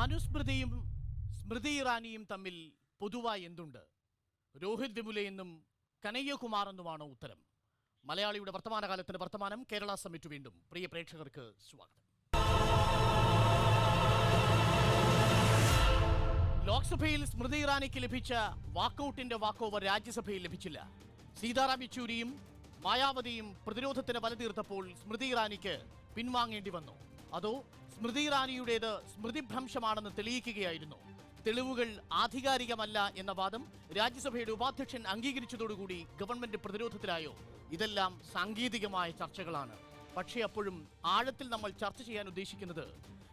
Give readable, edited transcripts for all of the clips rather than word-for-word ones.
മനുസ്മൃതിയും സ്മൃതി ഇറാനിയും തമ്മിൽ പൊതുവായി എന്തുണ്ട്? രോഹിത് വെമുലയെന്നും കനയ്യകുമാർ എന്നുമാണോ ഉത്തരം? മലയാളിയുടെ വർത്തമാനകാലത്തിന്റെ വർത്തമാനം കേരള സമ്മിറ്റ് വീണ്ടും. പ്രിയ പ്രേക്ഷകർക്ക് സ്വാഗതം. ലോക്സഭയിൽ സ്മൃതി ഇറാനിക്ക് ലഭിച്ച വാക്കൌട്ടിന്റെ വാക്കോവർ രാജ്യസഭയിൽ ലഭിച്ചില്ല. സീതാറാം യെച്ചൂരിയും മായാവതിയും പ്രതിരോധത്തിന് വലതീർത്തപ്പോൾ സ്മൃതി ഇറാനിക്ക് പിൻവാങ്ങേണ്ടി വന്നു. അതോ സ്മൃതി ഇറാനിയുടേത് സ്മൃതിഭ്രംശമാണെന്ന് തെളിയിക്കുകയായിരുന്നു? തെളിവുകൾ ആധികാരികമല്ല എന്ന വാദം രാജ്യസഭയുടെ ഉപാധ്യക്ഷൻ അംഗീകരിച്ചതോടുകൂടി ഗവൺമെന്റ് പ്രതിരോധത്തിലായോ? ഇതെല്ലാം സാങ്കേതികമായ ചർച്ചകളാണ്. പക്ഷേ അപ്പോഴും ആഴത്തിൽ നമ്മൾ ചർച്ച ചെയ്യാൻ ഉദ്ദേശിക്കുന്നത്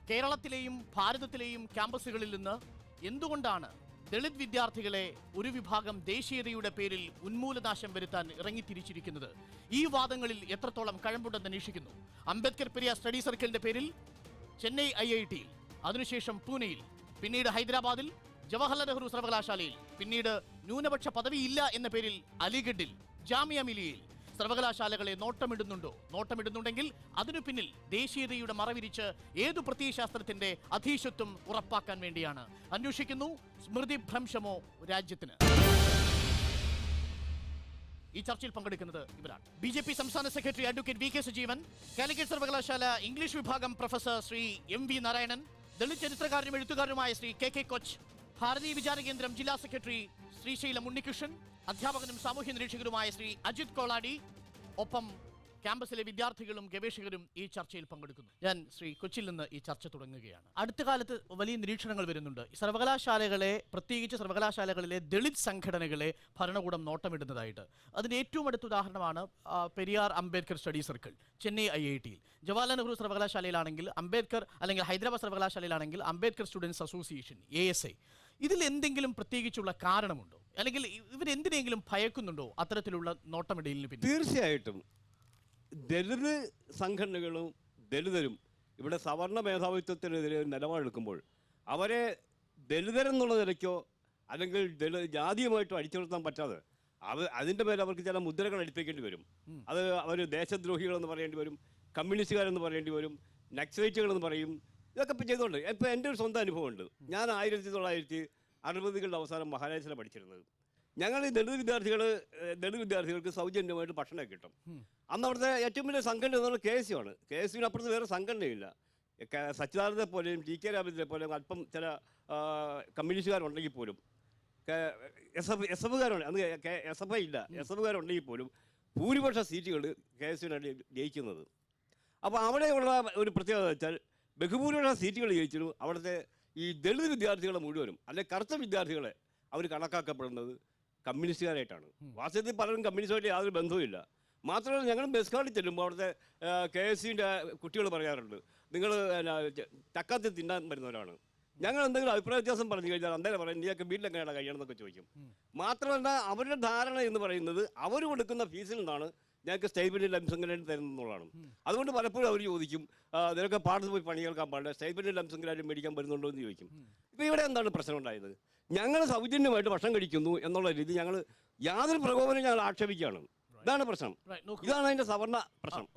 കേരളത്തിലെയും ഭാരതത്തിലെയും ക്യാമ്പസുകളിൽ നിന്ന് എന്തുകൊണ്ടാണ് ദളിത് വിദ്യാർത്ഥികളെ ഒരു വിഭാഗം ദേശീയതയുടെ പേരിൽ ഉന്മൂലനാശം വരുത്താൻ ഇറങ്ങിത്തിരിച്ചിരിക്കുന്നത്? ഈ വാദങ്ങളിൽ എത്രത്തോളം കഴമ്പുണ്ടെന്ന് അന്വേഷിക്കുന്നു. അംബേദ്കർ പെരിയാർ സ്റ്റഡി സർക്കിളിന്റെ പേരിൽ ചെന്നൈ IITയിൽ, അതിനുശേഷം പൂനെയിൽ, പിന്നീട് ഹൈദരാബാദിൽ ജവഹർലാൽ നെഹ്റു സർവകലാശാലയിൽ, പിന്നീട് ന്യൂനപക്ഷ പദവിയില്ല എന്ന പേരിൽ അലിഗഡിൽ, ജാമിയ മിലിയയിൽ സർവകലാശാലകളെ നോട്ടമിടുന്നുണ്ടെങ്കിൽ അതിനു പിന്നിൽ ദേശീയതയുടെ മറവിരിച്ച് ഏതു പ്രത്യയശാസ്ത്രത്തിന്റെ അധീശത്വം ഉറപ്പാക്കാൻ വേണ്ടിയാണ്? അന്വേഷിക്കുന്നു. സ്മൃതിഭ്രംശമോ രാജ്യത്തിന്? ഈ ചർച്ചയിൽ പങ്കെടുക്കുന്നത് ഇവരാണ്: BJP സംസ്ഥാന secretary advocate VK Sajeevan, Calicut സർവകലാശാല ഇംഗ്ലീഷ് വിഭാഗം പ്രൊഫസർ ശ്രീ MV നാരായണൻ, ദളിത് ചരിത്രകാരനും എഴുത്തുകാരനുമായ ശ്രീ KK കൊച്ച്, ഭാരതീയ വിചാര കേന്ദ്രം ജില്ലാ സെക്രട്ടറി ശ്രീശൈലം ഉണ്ണികൃഷ്ണൻ, അധ്യാപകനും സാമൂഹ്യ നിരീക്ഷകരുമായ ശ്രീ അജിത് കോളാടി, ഒപ്പം ക്യാമ്പസിലെ വിദ്യാർത്ഥികളും ഗവേഷകരും ഈ ചർച്ചയിൽ പങ്കെടുക്കുന്നു. ഞാൻ ശ്രീ കൊച്ചിയിൽ നിന്ന് ഈ ചർച്ച തുടങ്ങുകയാണ്. അടുത്ത കാലത്ത് വലിയ നിരീക്ഷണങ്ങൾ വരുന്നുണ്ട്. സർവകലാശാലകളെ, പ്രത്യേകിച്ച് സർവകലാശാലകളിലെ ദളിത് സംഘടനകളെ ഭരണകൂടം നോട്ടമിടുന്നതായിട്ട്. അതിന് ഏറ്റവും അടുത്ത ഉദാഹരണമാണ് പെരിയാർ അംബേദ്കർ സ്റ്റഡി സർക്കിൾ ചെന്നൈ IITയിൽ. ജവഹർലാൽ നെഹ്റു സർവകലാശാലയിലാണെങ്കിൽ അംബേദ്കർ, അല്ലെങ്കിൽ ഹൈദരാബാദ് സർവകലാശാലയിലാണെങ്കിൽ അംബേദ്കർ സ്റ്റുഡൻസ് അസോസിയേഷൻ ASI. ഇതിൽ എന്തെങ്കിലും പ്രത്യേകിച്ചുള്ള കാരണമുണ്ടോ? അല്ലെങ്കിൽ ഇവരെന്തിനെങ്കിലും ഭയക്കുന്നുണ്ടോ അത്തരത്തിലുള്ള നോട്ടമിടലിന് പിന്നിൽ? തീർച്ചയായിട്ടും ദളിത് സംഘടനകളും ദളിതരും ഇവിടെ സവർണ മേധാവിത്വത്തിനെതിരെ നിലപാടെടുക്കുമ്പോൾ അവരെ ദളിതരെന്നുള്ള നിലയ്ക്കോ അല്ലെങ്കിൽ ജാതീയമായിട്ടോ അടിച്ചുനിർത്താൻ പറ്റാതെ അതിൻ്റെ മേലെ അവർക്ക് ചില മുദ്രകൾ അടിപ്പിക്കേണ്ടി വരും. അത് അവർ ദേശദ്രോഹികളെന്ന് പറയേണ്ടി വരും, കമ്മ്യൂണിസ്റ്റുകാരെന്ന് പറയേണ്ടി വരും, നക്സലൈറ്റുകളെന്ന് പറയും. ഇതൊക്കെ ഇപ്പം ചെയ്തുകൊണ്ട് ഇപ്പോൾ എൻ്റെ ഒരു സ്വന്തം അനുഭവമുണ്ട്. ഞാൻ 1960 അവസാനം മഹാരാഷ്ട്രയിലാണ് പഠിച്ചിരുന്നത്. ഞങ്ങൾ ഈ ദളിത് വിദ്യാർത്ഥികൾക്ക് സൗജന്യമായിട്ട് ഭക്ഷണമൊക്കെ കിട്ടും. അന്ന് അവിടുത്തെ ഏറ്റവും വലിയ സംഘടന എന്നുള്ള KSU ആണ്. KSUവിന് അപ്പുറത്ത് വേറെ സംഘടനയില്ല. സച്ചിദാനന്ദനെ പോലെയും TK രാമചന്ദ്രനെ പോലെയും അല്പം ചില കമ്മ്യൂണിസ്റ്റുകാരുണ്ടെങ്കിൽ പോലും, SF-കാരുണ്ട്, അന്ന് SFI ഇല്ല, SF-കാരുണ്ടെങ്കിൽ പോലും ഭൂരിപക്ഷ സീറ്റുകൾ KSUവിനാണ് ജയിക്കുന്നത്. അപ്പോൾ അവിടെയുള്ള ഒരു പ്രത്യേകത വെച്ചാൽ ബഹുഭൂരിപക്ഷ സീറ്റുകൾ ജയിച്ചിരുന്നു അവിടുത്തെ ഈ ദളിത് വിദ്യാർത്ഥികളെ മുഴുവനും, അല്ലെങ്കിൽ കറുത്ത വിദ്യാർത്ഥികളെ അവർ കണക്കാക്കപ്പെടുന്നത് കമ്മ്യൂണിസ്റ്റുകാരായിട്ടാണ്. വാസ്തവത്തിൽ പലരും കമ്മ്യൂണിസ്റ്റുമായിട്ട് യാതൊരു ബന്ധവുമില്ല. മാത്രമല്ല, ഞങ്ങൾ ബസ് കാർഡിൽ ചെല്ലുമ്പോൾ അവിടുത്തെ KSUവിൻ്റെ കുട്ടികൾ പറയാറുണ്ട്, നിങ്ങൾ ചക്കാത്തി തിന്നാൻ വരുന്നവരാണ്. ഞങ്ങൾ എന്തെങ്കിലും അഭിപ്രായ വ്യത്യാസം പറഞ്ഞു കഴിഞ്ഞാൽ അന്നേരം പറയും, നീയൊക്കെ വീട്ടിലെങ്ങനെയാണ് കഴിയണമെന്നൊക്കെ ചോദിക്കും. മാത്രമല്ല, അവരുടെ ധാരണ എന്ന് പറയുന്നത് അവർ കൊടുക്കുന്ന ഫീസിൽ നിന്നാണ് ഞങ്ങൾക്ക് സ്റ്റൈപ്പൻഡിൽ ലംസംഗരായിട്ട് തരുന്നതാണ്. അതുകൊണ്ട് പലപ്പോഴും അവർ ചോദിക്കും, നിനക്ക് പാടത്ത് പോയി പണി കേൾക്കാൻ പാടില്ല, സ്റ്റൈപ്പൻഡിൽ ലംസംഗരായിട്ട് മേടിക്കാൻ വരുന്നുണ്ടോ എന്ന് ചോദിക്കും. ഇപ്പോൾ ഇവിടെ എന്താണ് പ്രശ്നം ഉണ്ടായത്? ഞങ്ങൾ സൗജന്യമായിട്ട് ഭക്ഷണം കഴിക്കുന്നു എന്നുള്ള രീതി ഞങ്ങൾ യാതൊരു പ്രകോപനം ഞങ്ങൾ ആക്ഷേപിക്കുകയാണ്. ഇതാണ് പ്രശ്നം. ഇതാണ് അതിൻ്റെ സവർണ പ്രശ്നം.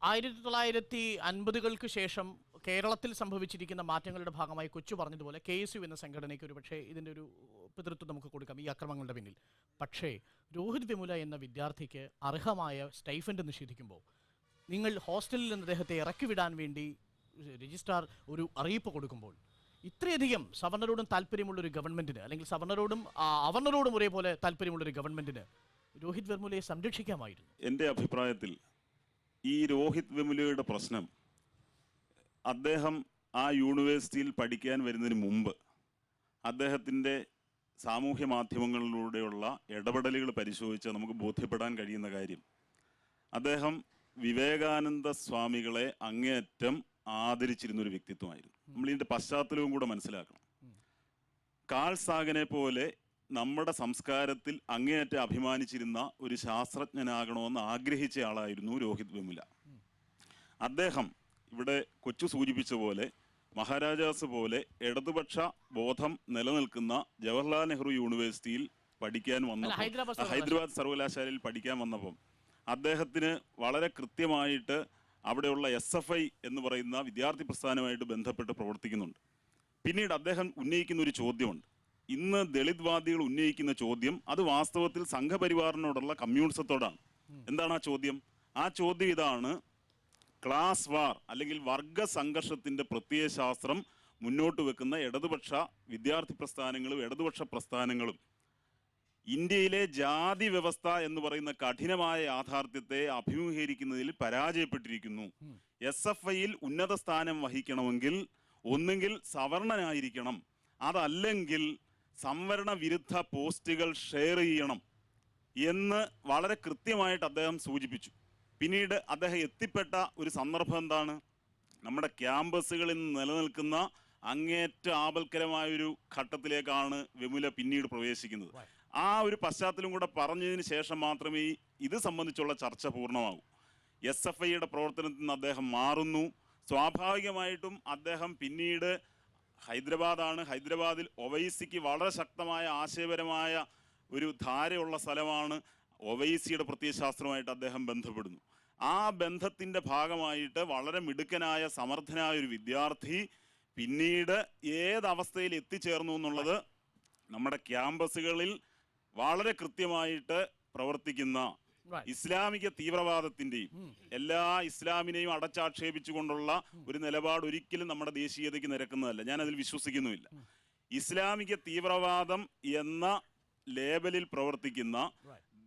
1950-കൾക്ക് ശേഷം കേരളത്തിൽ സംഭവിച്ചിരിക്കുന്ന മാറ്റങ്ങളുടെ ഭാഗമായി കൊച്ചു പറഞ്ഞതുപോലെ KSU എന്ന സംഘടനയ്ക്ക് ഒരു പക്ഷേ ഇതിൻ്റെ ഒരു പിതൃത്വം നമുക്ക് കൊടുക്കാം ഈ അക്രമങ്ങളുടെ പിന്നിൽ. പക്ഷേ രോഹിത് വെമുല എന്ന വിദ്യാർത്ഥിക്ക് അർഹമായ സ്റ്റൈഫൻഡ് നിഷേധിക്കുമ്പോൾ, നിങ്ങൾ ഹോസ്റ്റലിൽ നിന്ന് അദ്ദേഹത്തെ ഇറക്കിവിടാൻ വേണ്ടി രജിസ്ട്രാർ ഒരു അറിയിപ്പ് കൊടുക്കുമ്പോൾ, ഇത്രയധികം സവർണരോടും താല്പര്യമുള്ളൊരു ഗവൺമെൻറ്റിന്, അല്ലെങ്കിൽ സവർണരോടും അവർണരോടും ഒരേപോലെ താല്പര്യമുള്ളൊരു ഗവൺമെൻറ്റിന് രോഹിത് വെമുലയെ സംരക്ഷിക്കാമായിരുന്നു. എൻ്റെ അഭിപ്രായത്തിൽ ഈ രോഹിത് വെമുലയുടെ പ്രശ്നം, അദ്ദേഹം ആ യൂണിവേഴ്സിറ്റിയിൽ പഠിക്കാൻ വരുന്നതിന് മുമ്പ് അദ്ദേഹത്തിൻ്റെ സാമൂഹ്യ മാധ്യമങ്ങളിലൂടെയുള്ള ഇടപെടലുകൾ പരിശോധിച്ച് നമുക്ക് ബോധ്യപ്പെടാൻ കഴിയുന്ന കാര്യം, അദ്ദേഹം വിവേകാനന്ദ സ്വാമികളെ അങ്ങേയറ്റം ആദരിച്ചിരുന്നൊരു വ്യക്തിത്വമായിരുന്നു. നമ്മളിതിൻ്റെ പശ്ചാത്തലവും കൂടെ മനസ്സിലാക്കണം. കാൾ സാഗനെ പോലെ നമ്മുടെ സംസ്കാരത്തിൽ അങ്ങേയറ്റം അഭിമാനിച്ചിരുന്ന ഒരു ശാസ്ത്രജ്ഞനാകണമെന്ന് ആഗ്രഹിച്ച ആളായിരുന്നു രോഹിത് വെമുല. അദ്ദേഹം ഇവിടെ കൊച്ചു സൂചിപ്പിച്ച പോലെ മഹാരാജാസ് പോലെ ഇടതുപക്ഷ ബോധം നിലനിൽക്കുന്ന ജവഹർലാൽ നെഹ്റു യൂണിവേഴ്സിറ്റിയിൽ പഠിക്കാൻ വന്നപ്പോൾ, ഹൈദരാബാദ് സർവകലാശാലയിൽ പഠിക്കാൻ വന്നപ്പം അദ്ദേഹത്തിന് വളരെ കൃത്യമായിട്ട് അവിടെയുള്ള SFI എന്ന് പറയുന്ന വിദ്യാർത്ഥി പ്രസ്ഥാനമായിട്ട് ബന്ധപ്പെട്ട് പ്രവർത്തിക്കുന്നുണ്ട്. പിന്നീട് അദ്ദേഹം ഉന്നയിക്കുന്ന ഒരു ചോദ്യമുണ്ട്. ഇന്ന് ദളിത് വാദികൾ ഉന്നയിക്കുന്ന ചോദ്യം അത് വാസ്തവത്തിൽ സംഘപരിവാറിനോടുള്ള കമ്മ്യൂണിസത്തോടാണ്. എന്താണ് ആ ചോദ്യം? ആ ചോദ്യം ഇതാണ്: ക്ലാസ് വാർ അല്ലെങ്കിൽ വർഗ സംഘർഷത്തിന്റെ പ്രത്യയശാസ്ത്രം മുന്നോട്ട് വെക്കുന്ന ഇടതുപക്ഷ വിദ്യാർത്ഥി പ്രസ്ഥാനങ്ങളും ഇടതുപക്ഷ പ്രസ്ഥാനങ്ങളും ഇന്ത്യയിലെ ജാതി വ്യവസ്ഥ എന്ന് പറയുന്ന കഠിനമായ യാഥാർത്ഥ്യത്തെ അഭിമുഖീകരിക്കുന്നതിൽ പരാജയപ്പെട്ടിരിക്കുന്നു. SFIയിൽ ഉന്നത സ്ഥാനം വഹിക്കണമെങ്കിൽ ഒന്നുകിൽ സവർണനായിരിക്കണം, അതല്ലെങ്കിൽ സംവരണ വിരുദ്ധ പോസ്റ്റുകൾ ഷെയർ ചെയ്യണം എന്ന് വളരെ കൃത്യമായിട്ട് അദ്ദേഹം സൂചിപ്പിച്ചു. പിന്നീട് അദ്ദേഹം എത്തിപ്പെട്ട ഒരു സന്ദർഭം എന്താണ്? നമ്മുടെ ക്യാമ്പസുകളിൽ നിലനിൽക്കുന്ന അങ്ങേറ്റ ആപൽക്കരമായൊരു ഘട്ടത്തിലേക്കാണ് വെമുല പിന്നീട് പ്രവേശിക്കുന്നത്. ആ ഒരു പശ്ചാത്തലം കൂടെ പറഞ്ഞതിന് ശേഷം മാത്രമേ ഇത് സംബന്ധിച്ചുള്ള ചർച്ച പൂർണ്ണമാകൂ. SFIയുടെ പ്രവർത്തനത്തിൽ നിന്ന് അദ്ദേഹം മാറുന്നു. സ്വാഭാവികമായിട്ടും അദ്ദേഹം പിന്നീട് ഹൈദരാബാദിൽ ഒവൈസിക്ക് വളരെ ശക്തമായ ആശയപരമായ ഒരു ധാരയുള്ള സ്ഥലമാണ്. ഒവൈസിയുടെ പ്രത്യയശാസ്ത്രമായിട്ട് അദ്ദേഹം ബന്ധപ്പെടുന്നു. ആ ബന്ധത്തിൻ്റെ ഭാഗമായിട്ട് വളരെ മിടുക്കനായ സമർത്ഥനായ ഒരു വിദ്യാർത്ഥി പിന്നീട് ഏതവസ്ഥയിൽ എത്തിച്ചേർന്നു എന്നുള്ളത് നമ്മുടെ ക്യാമ്പസുകളിൽ വളരെ കൃത്യമായിട്ട് പ്രവർത്തിക്കുന്ന ഇസ്ലാമിക തീവ്രവാദത്തിന്റെയും എല്ലാ ഇസ്ലാമിനെയും അടച്ചാക്ഷേപിച്ചുകൊണ്ടുള്ള ഒരു നിലപാട് ഒരിക്കലും നമ്മുടെ ദേശീയതയ്ക്ക് നിരക്കുന്നതല്ല. ഞാൻ അതിൽ വിശ്വസിക്കുന്നുമില്ല. ഇസ്ലാമിക തീവ്രവാദം എന്ന ലേബലിൽ പ്രവർത്തിക്കുന്ന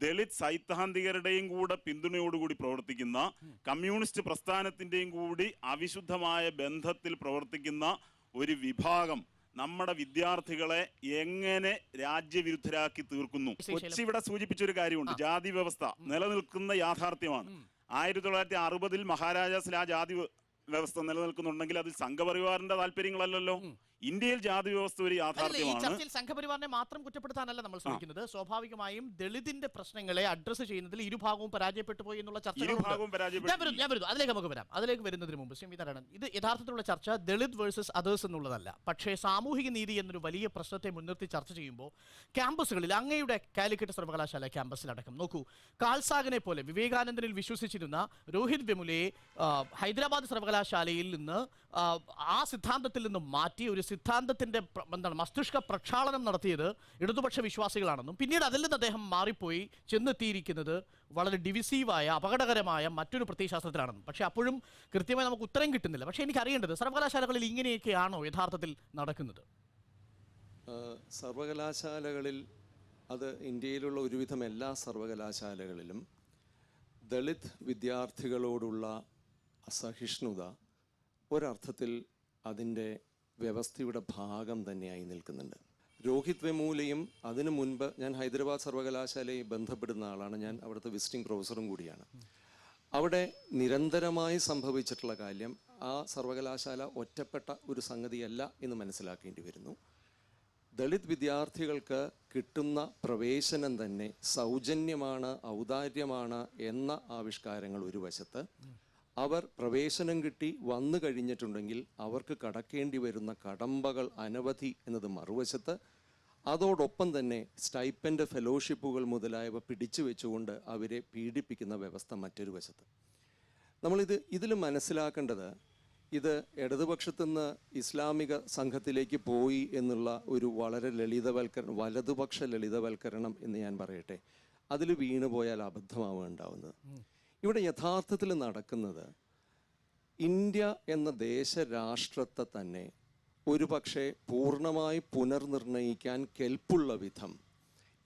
ദളിത് സൈദ്ധാന്തികരുടെയും കൂടെ പിന്തുണയോടുകൂടി പ്രവർത്തിക്കുന്ന കമ്മ്യൂണിസ്റ്റ് പ്രസ്ഥാനത്തിന്റെയും കൂടി അവിശുദ്ധമായ ബന്ധത്തിൽ പ്രവർത്തിക്കുന്ന ഒരു വിഭാഗം നമ്മുടെ വിദ്യാർത്ഥികളെ എങ്ങനെ രാജ്യവിരുദ്ധരാക്കി തീർക്കുന്നു. കൊച്ചി ഇവിടെ സൂചിപ്പിച്ചൊരു കാര്യമുണ്ട്. ജാതി വ്യവസ്ഥ നിലനിൽക്കുന്ന യാഥാർത്ഥ്യമാണ്. 1960 മഹാരാജാസിൽ ആ ജാതി വ്യവസ്ഥ നിലനിൽക്കുന്നുണ്ടെങ്കിൽ അതിൽ സംഘപരിവാറിന്റെ താല്പര്യങ്ങളല്ലല്ലോ. ഇന്ത്യയിൽ ജാതി വ്യവസ്ഥ ഒരു യാഥാർത്ഥ്യമാണ്. ചർച്ചയിൽ സംഘപരിവാറിനെ മാത്രം കുറ്റപ്പെടുത്താനല്ല നമ്മൾ ശ്രമിക്കുന്നത്. സ്വാഭാവികമായും ദളിതിന്റെ പ്രശ്നങ്ങളെ അഡ്രസ് ചെയ്യുന്നതിൽ ഇരുഭാഗവും പരാജയപ്പെട്ടു പോയി എന്നുള്ള ചർച്ച അതിലേക്ക് വരുന്നതിന് മുമ്പ് ശ്രീമിതാരാണ്, ഇത് യഥാർത്ഥത്തിലുള്ള ചർച്ച ദളിത് വേഴ്സസ് അതേഴ്സ് എന്നുള്ളതല്ല. പക്ഷേ സാമൂഹിക നീതി എന്നൊരു വലിയ പ്രശ്നത്തെ മുൻനിർത്തി ചർച്ച ചെയ്യുമ്പോൾ ക്യാമ്പസുകളിൽ, അങ്ങയുടെ കാലിക്കറ്റ് സർവകലാശാല ക്യാമ്പസിലടക്കം നോക്കൂ, കാൾസാഗിനെ പോലെ വിവേകാനന്ദനിൽ വിശ്വസിച്ചിരുന്ന രോഹിത് വെമുലയെ ഹൈദരാബാദ് സർവകലാശാലയിൽ നിന്ന് ആ സിദ്ധാന്തത്തിൽ നിന്ന് മാറ്റി ഒരു സിദ്ധാന്തത്തിന്റെ മസ്തിഷ്ക പ്രക്ഷാളനം നടത്തിയത് ഇടതുപക്ഷ വിശ്വാസികളാണെന്നും പിന്നീട് അതിൽ നിന്ന് അദ്ദേഹം മാറിപ്പോയി ചെന്നെത്തിയിരിക്കുന്നത് വളരെ ഡിവിസീവായ അപകടകരമായ മറ്റൊരു പ്രത്യയശാസ്ത്രത്തിലാണെന്നും. പക്ഷേ അപ്പോഴും കൃത്യമായി നമുക്ക് ഉത്തരം കിട്ടുന്നില്ല. പക്ഷേ എനിക്കറിയേണ്ടത് സർവകലാശാലകളിൽ ഇങ്ങനെയൊക്കെയാണോ യഥാർത്ഥത്തിൽ നടക്കുന്നത്? സർവകലാശാലകളിൽ, അത് ഇന്ത്യയിലുള്ള ഒരുവിധം എല്ലാ സർവകലാശാലകളിലും ദളിത് വിദ്യാർത്ഥികളോടുള്ള അസഹിഷ്ണുത ഒരർത്ഥത്തിൽ അതിൻ്റെ വ്യവസ്ഥയുടെ ഭാഗം തന്നെയായി നിൽക്കുന്നുണ്ട്. രോഹിത് വെമൂലയും അതിനു മുൻപ്, ഞാൻ ഹൈദരാബാദ് സർവകലാശാലയെ ബന്ധപ്പെടുന്ന ആളാണ്, ഞാൻ അവിടുത്തെ വിസിറ്റിംഗ് പ്രൊഫസറും കൂടിയാണ്. അവിടെ നിരന്തരമായി സംഭവിച്ചിട്ടുള്ള കാര്യം, ആ സർവകലാശാല ഒറ്റപ്പെട്ട ഒരു സംഗതിയല്ല എന്ന് മനസ്സിലാക്കേണ്ടി വരുന്നു. ദളിത് വിദ്യാർത്ഥികൾക്ക് കിട്ടുന്ന പ്രവേശനം തന്നെ സൗജന്യമാണ്, ഔദാര്യമാണ് എന്ന ആവിഷ്കാരങ്ങൾ ഒരു വശത്ത്, അവർ പ്രവേശനം കിട്ടി വന്നു കഴിഞ്ഞിട്ടുണ്ടെങ്കിൽ അവർക്ക് കടക്കേണ്ടി വരുന്ന കടമ്പകൾ അനവധി എന്നത് മറുവശത്ത്, അതോടൊപ്പം തന്നെ സ്റ്റൈപ്പൻഡ്, ഫെലോഷിപ്പുകൾ മുതലായവ പിടിച്ചു വെച്ചുകൊണ്ട് അവരെ പീഡിപ്പിക്കുന്ന വ്യവസ്ഥ മറ്റൊരു വശത്ത്. ഇതിൽ മനസ്സിലാക്കേണ്ടത്, ഇത് ഇടതുപക്ഷത്തുനിന്ന് ഇസ്ലാമിക സംഘത്തിലേക്ക് പോയി എന്നുള്ള ഒരു വളരെ വലതുപക്ഷ ലളിതവൽക്കരണം എന്ന് ഞാൻ പറയട്ടെ, അതിൽ വീണുപോയാൽ അബദ്ധമാവുകയുണ്ടാവുന്നത്. ഇവിടെ യഥാർത്ഥത്തിൽ നടക്കുന്നത്, ഇന്ത്യ എന്ന ദേശരാഷ്ട്രത്തെ തന്നെ ഒരു പക്ഷേ പൂർണ്ണമായി പുനർനിർണയിക്കാൻ കെൽപ്പുള്ള വിധം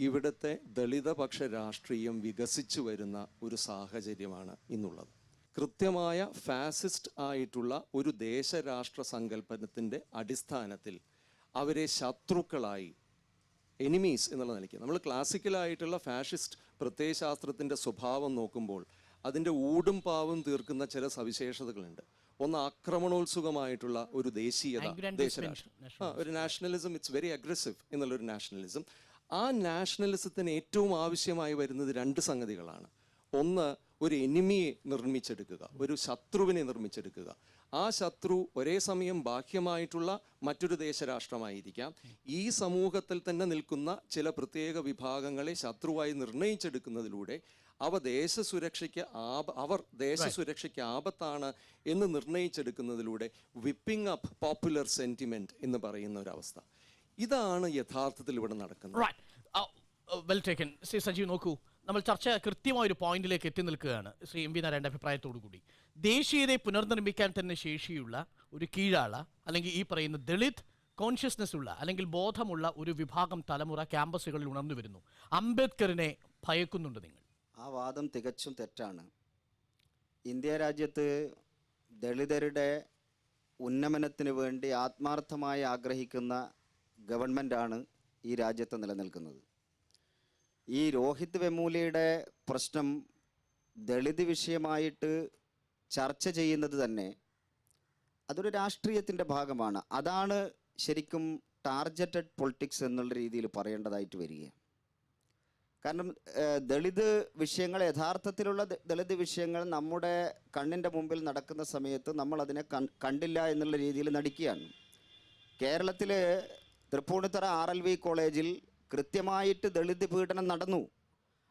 ഇവിടുത്തെ ദളിതപക്ഷ രാഷ്ട്രീയം വികസിച്ചു വരുന്ന ഒരു സാഹചര്യമാണ് ഇന്നുള്ളത്. കൃത്യമായ ഫാസിസ്റ്റ് ആയിട്ടുള്ള ഒരു ദേശരാഷ്ട്ര സങ്കല്പനത്തിൻ്റെ അടിസ്ഥാനത്തിൽ അവരെ ശത്രുക്കളായി, എനിമീസ് എന്നുള്ള നിലയ്ക്ക്, നമ്മൾ ക്ലാസിക്കലായിട്ടുള്ള ഫാഷിസ്റ്റ് പ്രത്യയശാസ്ത്രത്തിൻ്റെ സ്വഭാവം നോക്കുമ്പോൾ അതിൻ്റെ ഊടും പാവും തീർക്കുന്ന ചില സവിശേഷതകളുണ്ട്. ഒന്ന്, ആക്രമണോത്സുകമായിട്ടുള്ള ഒരു ദേശീയത, ദേശരാഷ്ട്രം, ഒരു നാഷണലിസം, ഇറ്റ്സ് വെരി അഗ്രസീവ് എന്നുള്ളൊരു നാഷണലിസം. ആ നാഷണലിസത്തിന് ഏറ്റവും ആവശ്യമായി വരുന്നത് രണ്ട് സംഗതികളാണ്. ഒന്ന്, ഒരു എനിമിയെ നിർമ്മിച്ചെടുക്കുക, ഒരു ശത്രുവിനെ നിർമ്മിച്ചെടുക്കുക. ആ ശത്രു ഒരേ സമയം ബാഹ്യമായിട്ടുള്ള മറ്റൊരു ദേശരാഷ്ട്രമായിരിക്കാം. ഈ സമൂഹത്തിൽ തന്നെ നിൽക്കുന്ന ചില പ്രത്യേക വിഭാഗങ്ങളെ ശത്രുവായി നിർണയിച്ചെടുക്കുന്നതിലൂടെ അവർ ദേശസുരക്ഷയ്ക്ക് ആപത്താണ് എന്ന് നിർണയിച്ചെടുക്കുന്നതിലൂടെ വിപ്പിംഗ് അപ്പ് പോപ്പുലർ സെന്റിമെന്റ് എന്ന് പറയുന്ന ഒരവസ്ഥ, ഇതാണ് യഥാർത്ഥത്തിൽ ഇവിടെ നടക്കുന്നത്. Well taken. ശ്രീ സജീവ്, നോക്കൂ, നമ്മൾ ചർച്ച കൃത്യമായ ഒരു പോയിന്റിലേക്ക് എത്തി നിൽക്കുകയാണ്. ശ്രീ എം വി നാരായണന്റെ അഭിപ്രായത്തോടു കൂടി ദേശീയതയെ പുനർനിർമ്മിക്കാൻ തന്നെ ശേഷിയുള്ള ഒരു കീഴാള, അല്ലെങ്കിൽ ഈ പറയുന്ന ദളിത് കോൺഷ്യസ്നെസ് ഉള്ള അല്ലെങ്കിൽ ബോധമുള്ള ഒരു വിഭാഗം തലമുറ ക്യാമ്പസുകളിൽ ഉണർന്നു വരുന്നു. അംബേദ്കറിനെ ഭയക്കുന്നുണ്ട് നിങ്ങൾ? ആ വാദം തികച്ചും തെറ്റാണ്. ഇന്ത്യ രാജ്യത്ത് ദളിതരുടെ ഉന്നമനത്തിന് വേണ്ടി ആത്മാർത്ഥമായി ആഗ്രഹിക്കുന്ന ഗവൺമെൻറ്റാണ് ഈ രാജ്യത്ത് നിലനിൽക്കുന്നത്. ഈ രോഹിത് വെമൂലയുടെ പ്രശ്നം ദളിത് വിഷയമായിട്ട് ചർച്ച ചെയ്യുന്നത് തന്നെ അതൊരു രാഷ്ട്രീയത്തിൻ്റെ ഭാഗമാണ്. അതാണ് ശരിക്കും ടാർഗറ്റഡ് പൊളിറ്റിക്സ് എന്നുള്ള രീതിയിൽ പറയേണ്ടതായിട്ട് വരിക. കാരണം ദളിത് വിഷയങ്ങൾ, യഥാർത്ഥത്തിലുള്ള ദളിത് വിഷയങ്ങൾ നമ്മുടെ കണ്ണിൻ്റെ മുമ്പിൽ നടക്കുന്ന സമയത്ത് നമ്മൾ അതിനെ കണ്ടില്ല എന്നുള്ള രീതിയിൽ നടിക്കുകയാണ്. കേരളത്തിൽ തൃപ്പൂണിത്തറ RLV കോളേജിൽ കൃത്യമായിട്ട് ദളിത് പീഡനം നടന്നു.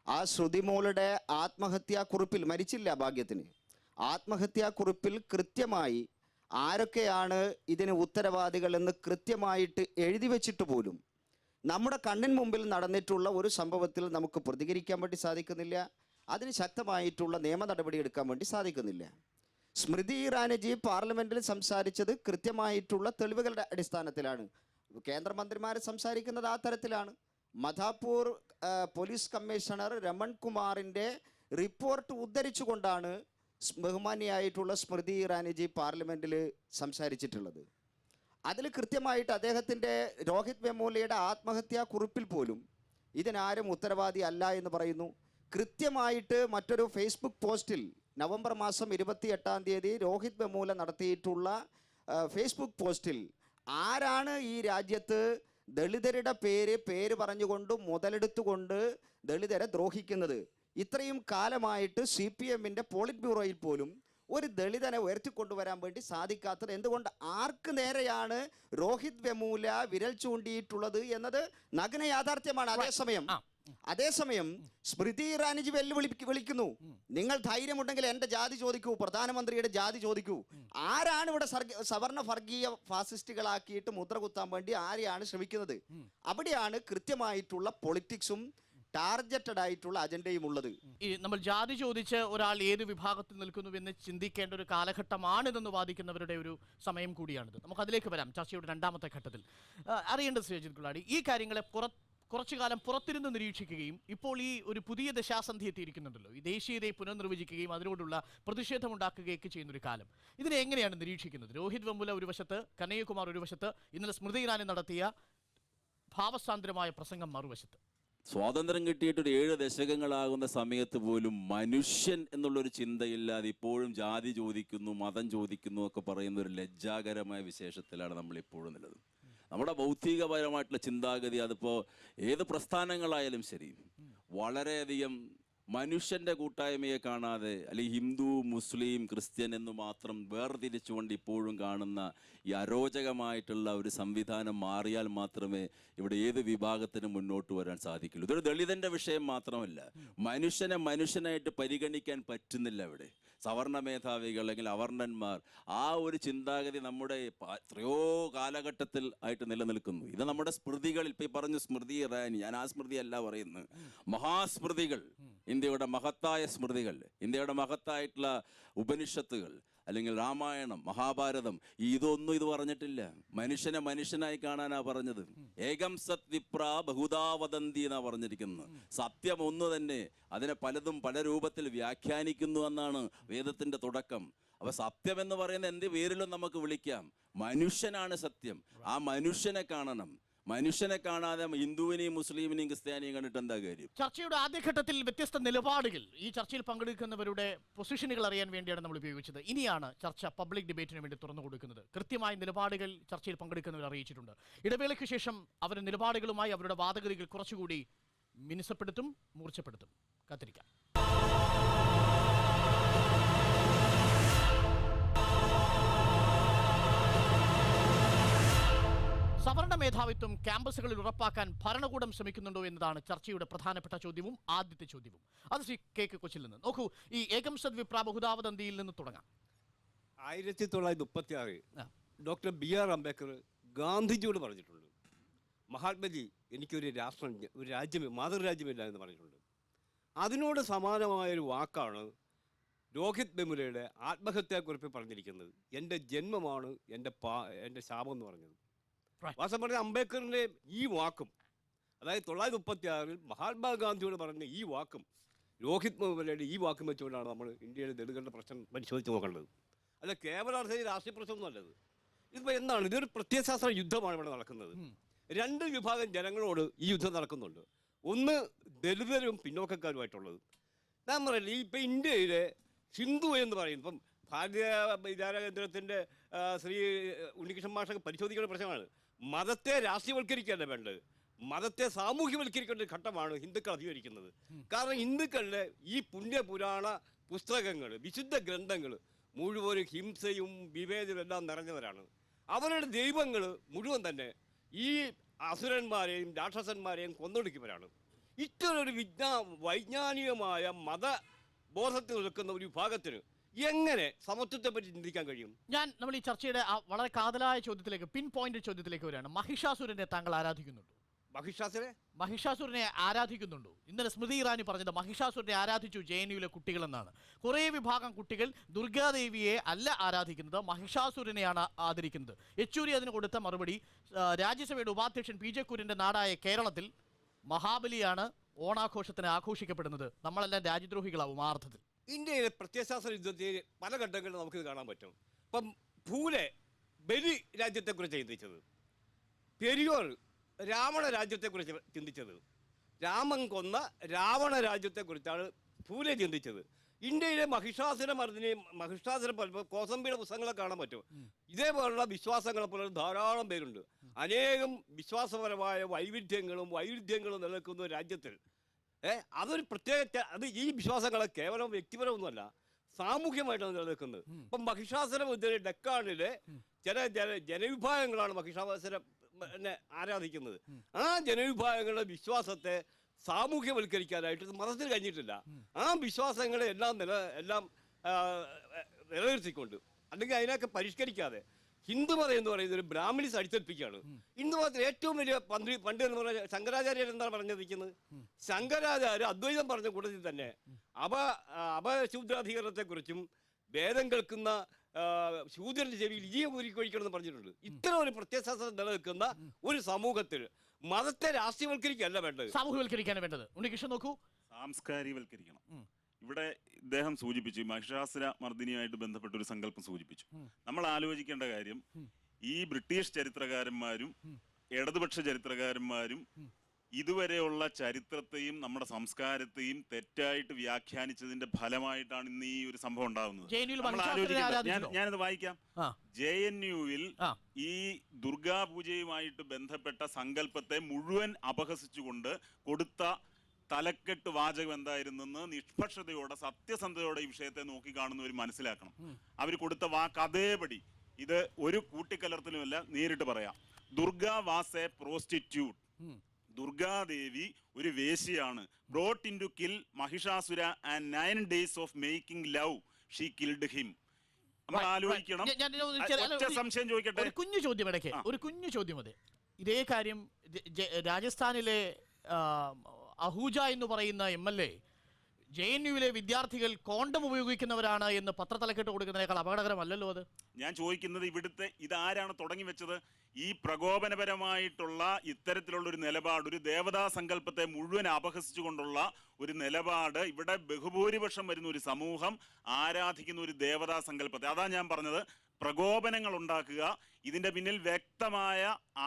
ആ ശ്രുതിമോളുടെ ആത്മഹത്യാക്കുറിപ്പിൽ, മരിച്ചില്ല ഭാഗ്യത്തിന്, ആത്മഹത്യാക്കുറിപ്പിൽ കൃത്യമായി ആരൊക്കെയാണ് ഇതിന് ഉത്തരവാദികൾ എന്ന് കൃത്യമായിട്ട് എഴുതി വെച്ചിട്ട് പോലും നമ്മുടെ കണ്ണിന് മുമ്പിൽ നടന്നിട്ടുള്ള ഒരു സംഭവത്തിൽ നമുക്ക് പ്രതികരിക്കാൻ വേണ്ടി സാധിക്കുന്നില്ല. അതിന് ശക്തമായിട്ടുള്ള നിയമ നടപടി എടുക്കാൻ വേണ്ടി സാധിക്കുന്നില്ല. സ്മൃതി ഇറാനിജി പാർലമെൻറ്റിൽ സംസാരിച്ചത് കൃത്യമായിട്ടുള്ള തെളിവുകളുടെ അടിസ്ഥാനത്തിലാണ്. കേന്ദ്രമന്ത്രിമാർ സംസാരിക്കുന്നത് ആ തരത്തിലാണ്. മധാപൂർ പോലീസ് കമ്മീഷണർ രമൺ കുമാറിൻ്റെ റിപ്പോർട്ട് ഉദ്ധരിച്ചുകൊണ്ടാണ് ബഹുമാനിയായിട്ടുള്ള സ്മൃതി ഇറാനിജി പാർലമെൻറ്റിൽ സംസാരിച്ചിട്ടുള്ളത്. അതിൽ കൃത്യമായിട്ട് അദ്ദേഹത്തിൻ്റെ രോഹിത് വെമൂലയുടെ ആത്മഹത്യാക്കുറിപ്പിൽ പോലും ഇതിനാരും ഉത്തരവാദി അല്ല എന്ന് പറയുന്നു. കൃത്യമായിട്ട് മറ്റൊരു ഫേസ്ബുക്ക് പോസ്റ്റിൽ നവംബർ മാസം 28 രോഹിത് വെമൂല നടത്തിയിട്ടുള്ള ഫേസ്ബുക്ക് പോസ്റ്റിൽ ആരാണ് ഈ രാജ്യത്ത് ദളിതരുടെ പേര് പറഞ്ഞുകൊണ്ട് മുതലെടുത്തുകൊണ്ട് ദളിതരെ ദ്രോഹിക്കുന്നത്? ഇത്രയും കാലമായിട്ട് CPMൻ്റെ പോളിറ്റ് ബ്യൂറോയിൽ പോലും ഒരു ദളിതനെ ഉയർത്തിക്കൊണ്ടുവരാൻ വേണ്ടി സാധിക്കാത്തത് എന്തുകൊണ്ട്? ആർക്ക് നേരെയാണ് രോഹിത് വെമൂല വിരൽ ചൂണ്ടിയിട്ടുള്ളത് എന്നത് നഗ്ന യാഥാർത്ഥ്യമാണ്. അതേസമയം സ്മൃതി ഇറാനിജി വിളിക്കുന്നു, നിങ്ങൾ ധൈര്യമുണ്ടെങ്കിൽ എൻ്റെ ജാതി ചോദിക്കൂ, പ്രധാനമന്ത്രിയുടെ ജാതി ചോദിക്കൂ. ആരാണ് ഇവിടെ സവർണ വർഗീയ ഫാസിസ്റ്റുകളാക്കിയിട്ട് മുദ്ര കുത്താൻ വേണ്ടി ആരെയാണ് ശ്രമിക്കുന്നത്? അവിടെയാണ് കൃത്യമായിട്ടുള്ള പൊളിറ്റിക്സും ടാർഗറ്റഡ് ആയിട്ടുള്ള അജണ്ടയും ഉള്ളത്. നമ്മൾ ജാതി ചോദിച്ച് ഒരാൾ ഏത് വിഭാഗത്തിൽ നിൽക്കുന്നുവെന്ന് ചിന്തിക്കേണ്ട ഒരു കാലഘട്ടമാണിതെന്ന് വാദിക്കുന്നവരുടെ ഒരു സമയം കൂടിയാണിത്. നമുക്ക് അതിലേക്ക് വരാം ചർച്ചയുടെ രണ്ടാമത്തെ ഘട്ടത്തിൽ. അറിയേണ്ടത് ശ്രീ അജിത് ഗുലാടി, ഈ കാര്യങ്ങളെ കുറച്ചു കാലം പുറത്തിരുന്ന് നിരീക്ഷിക്കുകയും ഇപ്പോൾ ഈ ഒരു പുതിയ ദശാസന്ധി എത്തിയിരിക്കുന്നുണ്ടല്ലോ, ഈ ദേശീയതയെ പുനർനിർവചിക്കുകയും അതിനോടുള്ള പ്രതിഷേധമുണ്ടാക്കുകയൊക്കെ ചെയ്യുന്നൊരു കാലം, ഇതിനെ എങ്ങനെയാണ് നിരീക്ഷിക്കുന്നത്? രോഹിത് വെമുല ഒരു വശത്ത്, കനയ്യകുമാർ ഒരു വശത്ത്, ഇന്നലെ സ്മൃതി ഇറാനി നടത്തിയ ഭാവസാന്ദ്രമായ പ്രസംഗം മറുവശത്ത്. സ്വാതന്ത്ര്യം കിട്ടിയിട്ടൊരു 7 ദശകങ്ങളാകുന്ന സമയത്ത് പോലും മനുഷ്യൻ എന്നുള്ളൊരു ചിന്തയില്ലാതെ ഇപ്പോഴും ജാതി ചോദിക്കുന്നു, മതം ചോദിക്കുന്നു ഒക്കെ പറയുന്ന ഒരു ലജ്ജാകരമായ വിശേഷത്തിലാണ് നമ്മളിപ്പോഴും നിലത്. നമ്മുടെ ബൗദ്ധികപരമായിട്ടുള്ള ചിന്താഗതി, അതിപ്പോൾ ഏത് പ്രസ്ഥാനങ്ങളായാലും ശരി, വളരെയധികം മനുഷ്യൻ്റെ കൂട്ടായ്മയെ കാണാതെ, അല്ലെങ്കിൽ ഹിന്ദു മുസ്ലിം ക്രിസ്ത്യൻ എന്ന് മാത്രം വേർതിരിച്ചുകൊണ്ട് ഇപ്പോഴും കാണുന്ന ഈ അരോചകമായിട്ടുള്ള ഒരു സംവിധാനം മാറിയാൽ മാത്രമേ ഇവിടെ ഏത് വിഭാഗത്തിനും മുന്നോട്ട് വരാൻ സാധിക്കുള്ളൂ. ഇതൊരു ദളിതൻ്റെ വിഷയം മാത്രമല്ല, മനുഷ്യനെ മനുഷ്യനായിട്ട് പരിഗണിക്കാൻ പറ്റുന്നില്ല ഇവിടെ. സവർണ മേധാവികൾ അല്ലെങ്കിൽ അവർണന്മാർ, ആ ഒരു ചിന്താഗതി നമ്മുടെ എത്രയോ കാലഘട്ടത്തിൽ ആയിട്ട് നിലനിൽക്കുന്നു. ഇത് നമ്മുടെ സ്മൃതികളിൽ, ഇപ്പം ഈ പറഞ്ഞു സ്മൃതി ഇറാനി, ഞാൻ ആ സ്മൃതി അല്ല പറയുന്നത്, മഹാസ്മൃതികൾ, ഇന്ത്യയുടെ മഹത്തായ സ്മൃതികൾ, ഇന്ത്യയുടെ മഹത്തായിട്ടുള്ള ഉപനിഷത്തുകൾ അല്ലെങ്കിൽ രാമായണം, മഹാഭാരതം, ഇതൊന്നും ഇത് പറഞ്ഞിട്ടില്ല. മനുഷ്യനെ മനുഷ്യനായി കാണാനാ പറഞ്ഞത്. ഏകം സത് വിപ്ര ബഹുധാ വദന്തി എന്നാ പറഞ്ഞിരിക്കുന്നത്. സത്യം ഒന്ന് തന്നെ, അതിനെ പലതും പല രൂപത്തിൽ വ്യാഖ്യാനിക്കുന്നു എന്നാണ് വേദത്തിന്റെ തുടക്കം. അപ്പൊ സത്യം എന്ന് പറയുന്ന എന്ത് പേരിലും നമുക്ക് വിളിക്കാം. മനുഷ്യനാണ് സത്യം. ആ മനുഷ്യനെ കാണണം. മനുഷ്യനെ കാണാതെ ഹിന്ദുവിനെയും മുസ്ലിമിനെയും ക്രിസ്ത്യാനിയും കണ്ടിട്ട് എന്താ കാര്യം? ചർച്ചയുടെ ആദ്യഘട്ടത്തിൽ വ്യത്യസ്ത നിലപാടുകൾ, ഈ ചർച്ചയിൽ പങ്കെടുക്കുന്നവരുടെ പൊസിഷനുകൾ അറിയാൻ വേണ്ടിയാണ് നമ്മൾ ഉപയോഗിച്ചത്. ഇനിയാണ് ചർച്ച പബ്ലിക് ഡിബേറ്റിന് വേണ്ടി തുറന്നു കൊടുക്കുന്നത്. കൃത്യമായ നിലപാടുകൾ ചർച്ചയിൽ പങ്കെടുക്കുന്നവർ അറിയിച്ചിട്ടുണ്ട്. ഇടവേളയ്ക്ക് ശേഷം അവരുടെ നിലപാടുകളുമായി അവരുടെ വാദഗതികൾ കുറച്ചുകൂടി മിനുസപ്പെടുത്തും, മൂർച്ചപ്പെടുത്തും. കാത്തിരിക്കാം. പൂർണ്ണ മേധാവിത്വം ക്യാമ്പസുകളിൽ ഉറപ്പാക്കാൻ ഭരണകൂടം ശ്രമിക്കുന്നുണ്ടോ എന്നതാണ് ചർച്ചയുടെ പ്രധാനപ്പെട്ട ചോദ്യവും ആദ്യത്തെ ചോദ്യവും. അത് ശ്രീ കെ കെ കൊച്ചിൽ നിന്ന് നോക്കൂ. ഈ ഏകം സദ് വിപ്ര ബഹുദാവദന്തിയിൽ നിന്ന് തുടങ്ങാം. 1936 ഡോക്ടർ BR അംബേദ്കർ ഗാന്ധിജിയോട് പറഞ്ഞിട്ടുണ്ട്, മഹാത്മജി എനിക്കൊരു രാഷ്ട്രം, ഒരു രാജ്യം, മാതൃരാജ്യമില്ല എന്ന് പറഞ്ഞിട്ടുണ്ട്. അതിനോട് സമാനമായൊരു വാക്കാണ് രോഹിത് വെമുലയുടെ ആത്മഹത്യാക്കുറിപ്പ് പറഞ്ഞിരിക്കുന്നത്. എൻ്റെ ജന്മമാണ് എൻ്റെ ശാപം എന്ന് പറഞ്ഞത്. വാസ്തവം പറഞ്ഞ അംബേദ്കറിൻ്റെ ഈ വാക്കും, അതായത് 1936 മഹാത്മാഗാന്ധിയോട് പറഞ്ഞ ഈ വാക്കും രോഹിത് വെമുലയുടെ ഈ വാക്കും വെച്ചുകൊണ്ടാണ് നമ്മൾ ഇന്ത്യയിലെ ദളിതരുടെ പ്രശ്നം പരിശോധിച്ച് നോക്കേണ്ടത്. അല്ല കേവല അർത്ഥത്തിൽ രാഷ്ട്രീയ പ്രശ്നമൊന്നും അല്ലത്. ഇതിപ്പോൾ എന്താണ്, ഇതൊരു പ്രത്യയശാസ്ത്ര യുദ്ധമാണ് ഇവിടെ നടക്കുന്നത്. രണ്ട് വിഭാഗം ജനങ്ങളോട് ഈ യുദ്ധം നടക്കുന്നുണ്ട്. ഒന്ന് ദളിതരും പിന്നോക്കക്കാരുമായിട്ടുള്ളത്. ഞാൻ പറയില്ല, ഇപ്പം ഇന്ത്യയിലെ ഹിന്ദു എന്ന് പറയുന്നത് ഇപ്പം ഭാരതീയ വിചാര കേന്ദ്രത്തിൻ്റെ ശ്രീ ഉണ്ണികൃഷ്ണൻ മാഷൊക്കെ പരിശോധിക്കുന്ന പ്രശ്നമാണ്. മതത്തെ രാഷ്ട്രീയവൽക്കരിക്കുകയല്ല വേണ്ടത്, മതത്തെ സാമൂഹ്യവൽക്കരിക്കേണ്ട ഒരു ഘട്ടമാണ് ഹിന്ദുക്കൾ അധികരിക്കുന്നത്. കാരണം ഹിന്ദുക്കളുടെ ഈ പുണ്യപുരാണ പുസ്തകങ്ങൾ, വിശുദ്ധ ഗ്രന്ഥങ്ങൾ മുഴുവനും ഹിംസയും വിവേചനവും എല്ലാം നിറഞ്ഞവരാണ്. അവരുടെ ദൈവങ്ങൾ മുഴുവൻ തന്നെ ഈ അസുരന്മാരെയും രാക്ഷസന്മാരെയും കൊന്നൊടുക്കിയവരാണ്. ഇത്തരൊരു വൈജ്ഞാനികമായ മതബോധത്തിൽ നിൽക്കുന്ന ഒരു വിഭാഗത്തിന് എങ്ങനെ സമത്വത്തെ പറ്റി ചിന്തിക്കാൻ കഴിയും? നമ്മൾ ഈ ചർച്ചയുടെ വളരെ കാതലായ ചോദ്യത്തിലേക്ക്, പിൻ പോയിന്റ് ചോദ്യത്തിലേക്ക് വരികയാണ്. മഹിഷാസുരനെ താങ്കൾ ആരാധിക്കുന്നുണ്ടോ? മഹിഷാസുരനെ ആരാധിക്കുന്നുണ്ടോ? ഇന്നലെ സ്മൃതി ഇറാനി പറഞ്ഞത് മഹിഷാസുരനെ ആരാധിച്ചു JNUവിലെ കുട്ടികളെന്നാണ്. കുറേ വിഭാഗം കുട്ടികൾ ദുർഗാദേവിയെ അല്ല ആരാധിക്കുന്നത്, മഹിഷാസുരനെയാണ് ആദരിക്കുന്നത്. യെച്ചൂരി അതിന് കൊടുത്ത മറുപടി, രാജ്യസഭയുടെ ഉപാധ്യക്ഷൻ PJ കുര്യൻ്റെ നാടായ കേരളത്തിൽ മഹാബലിയാണ് ഓണാഘോഷത്തിന് ആഘോഷിക്കപ്പെടുന്നത്. നമ്മളെല്ലാം രാജ്യദ്രോഹികളാവും ആ അർത്ഥത്തിൽ. ഇന്ത്യയിലെ പ്രത്യയശാസ്ത്ര യുദ്ധത്തിൽ പല ഘട്ടങ്ങളിലും നമുക്കിത് കാണാൻ പറ്റും. ഇപ്പം ഫൂലെ ബലി രാജ്യത്തെക്കുറിച്ച് ചിന്തിച്ചത്, പെരിയോർ രാവണ രാജ്യത്തെക്കുറിച്ച് ചിന്തിച്ചത്, രാമൻ കൊന്ന രാവണ രാജ്യത്തെക്കുറിച്ചാണ് ഫൂലെ ചിന്തിച്ചത്. ഇന്ത്യയിലെ മഹിഷാസുര കോസംബിയുടെ പുസ്തകങ്ങളെ കാണാൻ പറ്റും. ഇതേപോലുള്ള വിശ്വാസങ്ങളെ പോലെ ധാരാളം പേരുണ്ട്. അനേകം വിശ്വാസപരമായ വൈവിധ്യങ്ങളും നിലനിൽക്കുന്ന ഒരു രാജ്യത്തിൽ അതൊരു പ്രത്യേക, അത് ഈ വിശ്വാസങ്ങളെ കേവലം വ്യക്തിപരമൊന്നുമല്ല, സാമൂഹ്യമായിട്ടാണ് നിലനിൽക്കുന്നത്. ഇപ്പം മഹിഷാസുര ഡെക്കാണിലെ ചില ജനവിഭാഗങ്ങളാണ് മഹിഷാസുരനെ ആരാധിക്കുന്നത്. ആ ജനവിഭാഗങ്ങളുടെ വിശ്വാസത്തെ സാമൂഹ്യവൽക്കരിക്കാനായിട്ട് മതത്തിന് കഴിഞ്ഞിട്ടില്ല. ആ വിശ്വാസങ്ങളെ എല്ലാം നിലനിർത്തിക്കൊണ്ട്, അല്ലെങ്കിൽ അതിനൊക്കെ പരിഷ്കരിക്കാതെ ഹിന്ദു മതം എന്ന് പറയുന്നത് ഒരു ബ്രാഹ്മണിസ് അടിച്ചേൽപ്പിക്കുകയാണ്. ഹിന്ദു മതത്തിൽ ഏറ്റവും വലിയ പണ്ട് എന്ന് പറഞ്ഞാൽ ശങ്കരാചാര്യർ എന്താണ് പറഞ്ഞിരിക്കുന്നത്? ശങ്കരാചാര്യ അദ്വൈതം പറഞ്ഞ കൂട്ടത്തിൽ തന്നെ അപശൂദ്രാധികരണത്തെക്കുറിച്ചും വേദം കേൾക്കുന്ന ശൂദ്രന്റെ ചെവിയിൽ ഈ ഊരിക്കൊഴിക്കണമെന്ന് പറഞ്ഞിട്ടുണ്ട്. ഇത്തരം ഒരു പ്രത്യയശാസ്ത്രം നിലനിൽക്കുന്ന ഒരു സമൂഹത്തിൽ മതത്തെ രാഷ്ട്രീയവൽക്കരിക്കല്ല വേണ്ടത്, സാമൂഹ്യവൽക്കരിക്കാനാണ് വേണ്ടത്. ഉണ്ണികൃഷ്ണൻ നോക്കൂ, സാംസ്കാരികവൽക്കരിക്കണം. ഇവിടെ ഇദ്ദേഹം സൂചിപ്പിച്ചു, മഹിഷാസുര മർദ്ദിനിയുമായിട്ട് ബന്ധപ്പെട്ട ഒരു സങ്കല്പം സൂചിപ്പിച്ചു. നമ്മൾ ആലോചിക്കേണ്ട കാര്യം, ഈ ബ്രിട്ടീഷ് ചരിത്രകാരന്മാരും ഇടതുപക്ഷ ചരിത്രകാരന്മാരും ഇതുവരെയുള്ള ചരിത്രത്തെയും നമ്മുടെ സംസ്കാരത്തെയും തെറ്റായിട്ട് വ്യാഖ്യാനിച്ചതിന്റെ ഫലമായിട്ടാണ് ഇന്ന് ഈ ഒരു സംഭവം ഉണ്ടാകുന്നത്. ഞാനത് വായിക്കാം. JNUവിൽ ഈ ദുർഗാപൂജയുമായിട്ട് ബന്ധപ്പെട്ട സങ്കല്പത്തെ മുഴുവൻ അപഹസിച്ചുകൊണ്ട് കൊടുത്ത തലക്കെട്ട് വാചകം എന്തായിരുന്നെന്ന് നിഷ്പക്ഷതയോടെ സത്യസന്ധതയോടെ ഈ വിഷയത്തെ നോക്കിക്കാണുന്നവർ മനസ്സിലാക്കണം. അവർ കൊടുത്ത വാക്ക് അതേപടി, ഇത് ഒരു കൂട്ടിക്കലർത്തലുമല്ല, നേരിട്ട് പറയാം. Durga was a prostitute. ദുർഗാദേവി ഒരു വേശ്യയാണ്. Brought in to kill Mahishasura and 9 days of making love she killed him. നമ്മൾ ആലോചിക്കണം. സംശയം ചോദിക്കട്ടെ, ഒരു കുഞ്ഞു ചോദ്യം ഇടയ്ക്ക്, ഒരു കുഞ്ഞു ചോദ്യം. അതെ, ഇതേ കാര്യം രാജസ്ഥാനിലെ അഹൂജ എന്ന് പറയുന്ന MLA JNUവിലെ വിദ്യാർത്ഥികൾ കോണ്ടം ഉപയോഗിക്കുന്നവരാണ് എന്ന് പത്രത്തലക്കെട്ട് കൊടുക്കുന്നതിനേക്കാൾ അപകടകരമല്ലല്ലോ അത്? ഞാൻ ചോദിക്കുന്നത്, ഇവിടുത്തെ ഇതാരാണ് തുടങ്ങി വെച്ചത്? ഈ പ്രകോപനപരമായിട്ടുള്ള ഇത്തരത്തിലുള്ള ഒരു നിലപാട്, ഒരു ദേവതാ സങ്കല്പത്തെ മുഴുവൻ അപഹസിച്ചുകൊണ്ടുള്ള ഒരു നിലപാട്, ഇവിടെ ബഹുഭൂരിപക്ഷം വരുന്ന ഒരു സമൂഹം ആരാധിക്കുന്ന ഒരു ദേവതാ സങ്കല്പത്തെ, അതാ ഞാൻ പറഞ്ഞത്, പ്രകോപനങ്ങൾ ഉണ്ടാക്കുക. ഇതിന്റെ പിന്നിൽ വ്യക്തമായ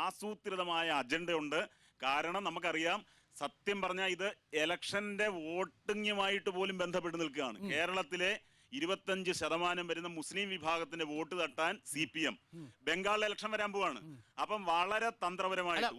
ആസൂത്രിതമായ അജണ്ടയുണ്ട്. കാരണം നമുക്കറിയാം, സത്യം പറഞ്ഞാൽ ഇത് ഇലക്ഷന്റെ വോട്ടിങ്ങുമായിട്ട് പോലും ബന്ധപ്പെട്ട് നിൽക്കുകയാണ്. കേരളത്തിലെ 25% വരുന്ന മുസ്ലിം വിഭാഗത്തിന്റെ വോട്ട് തട്ടാൻ CPM. ബംഗാളിൽ ഇലക്ഷൻ വരാൻ പോവാണ്. അപ്പം വളരെ തന്ത്രപരമായിട്ട്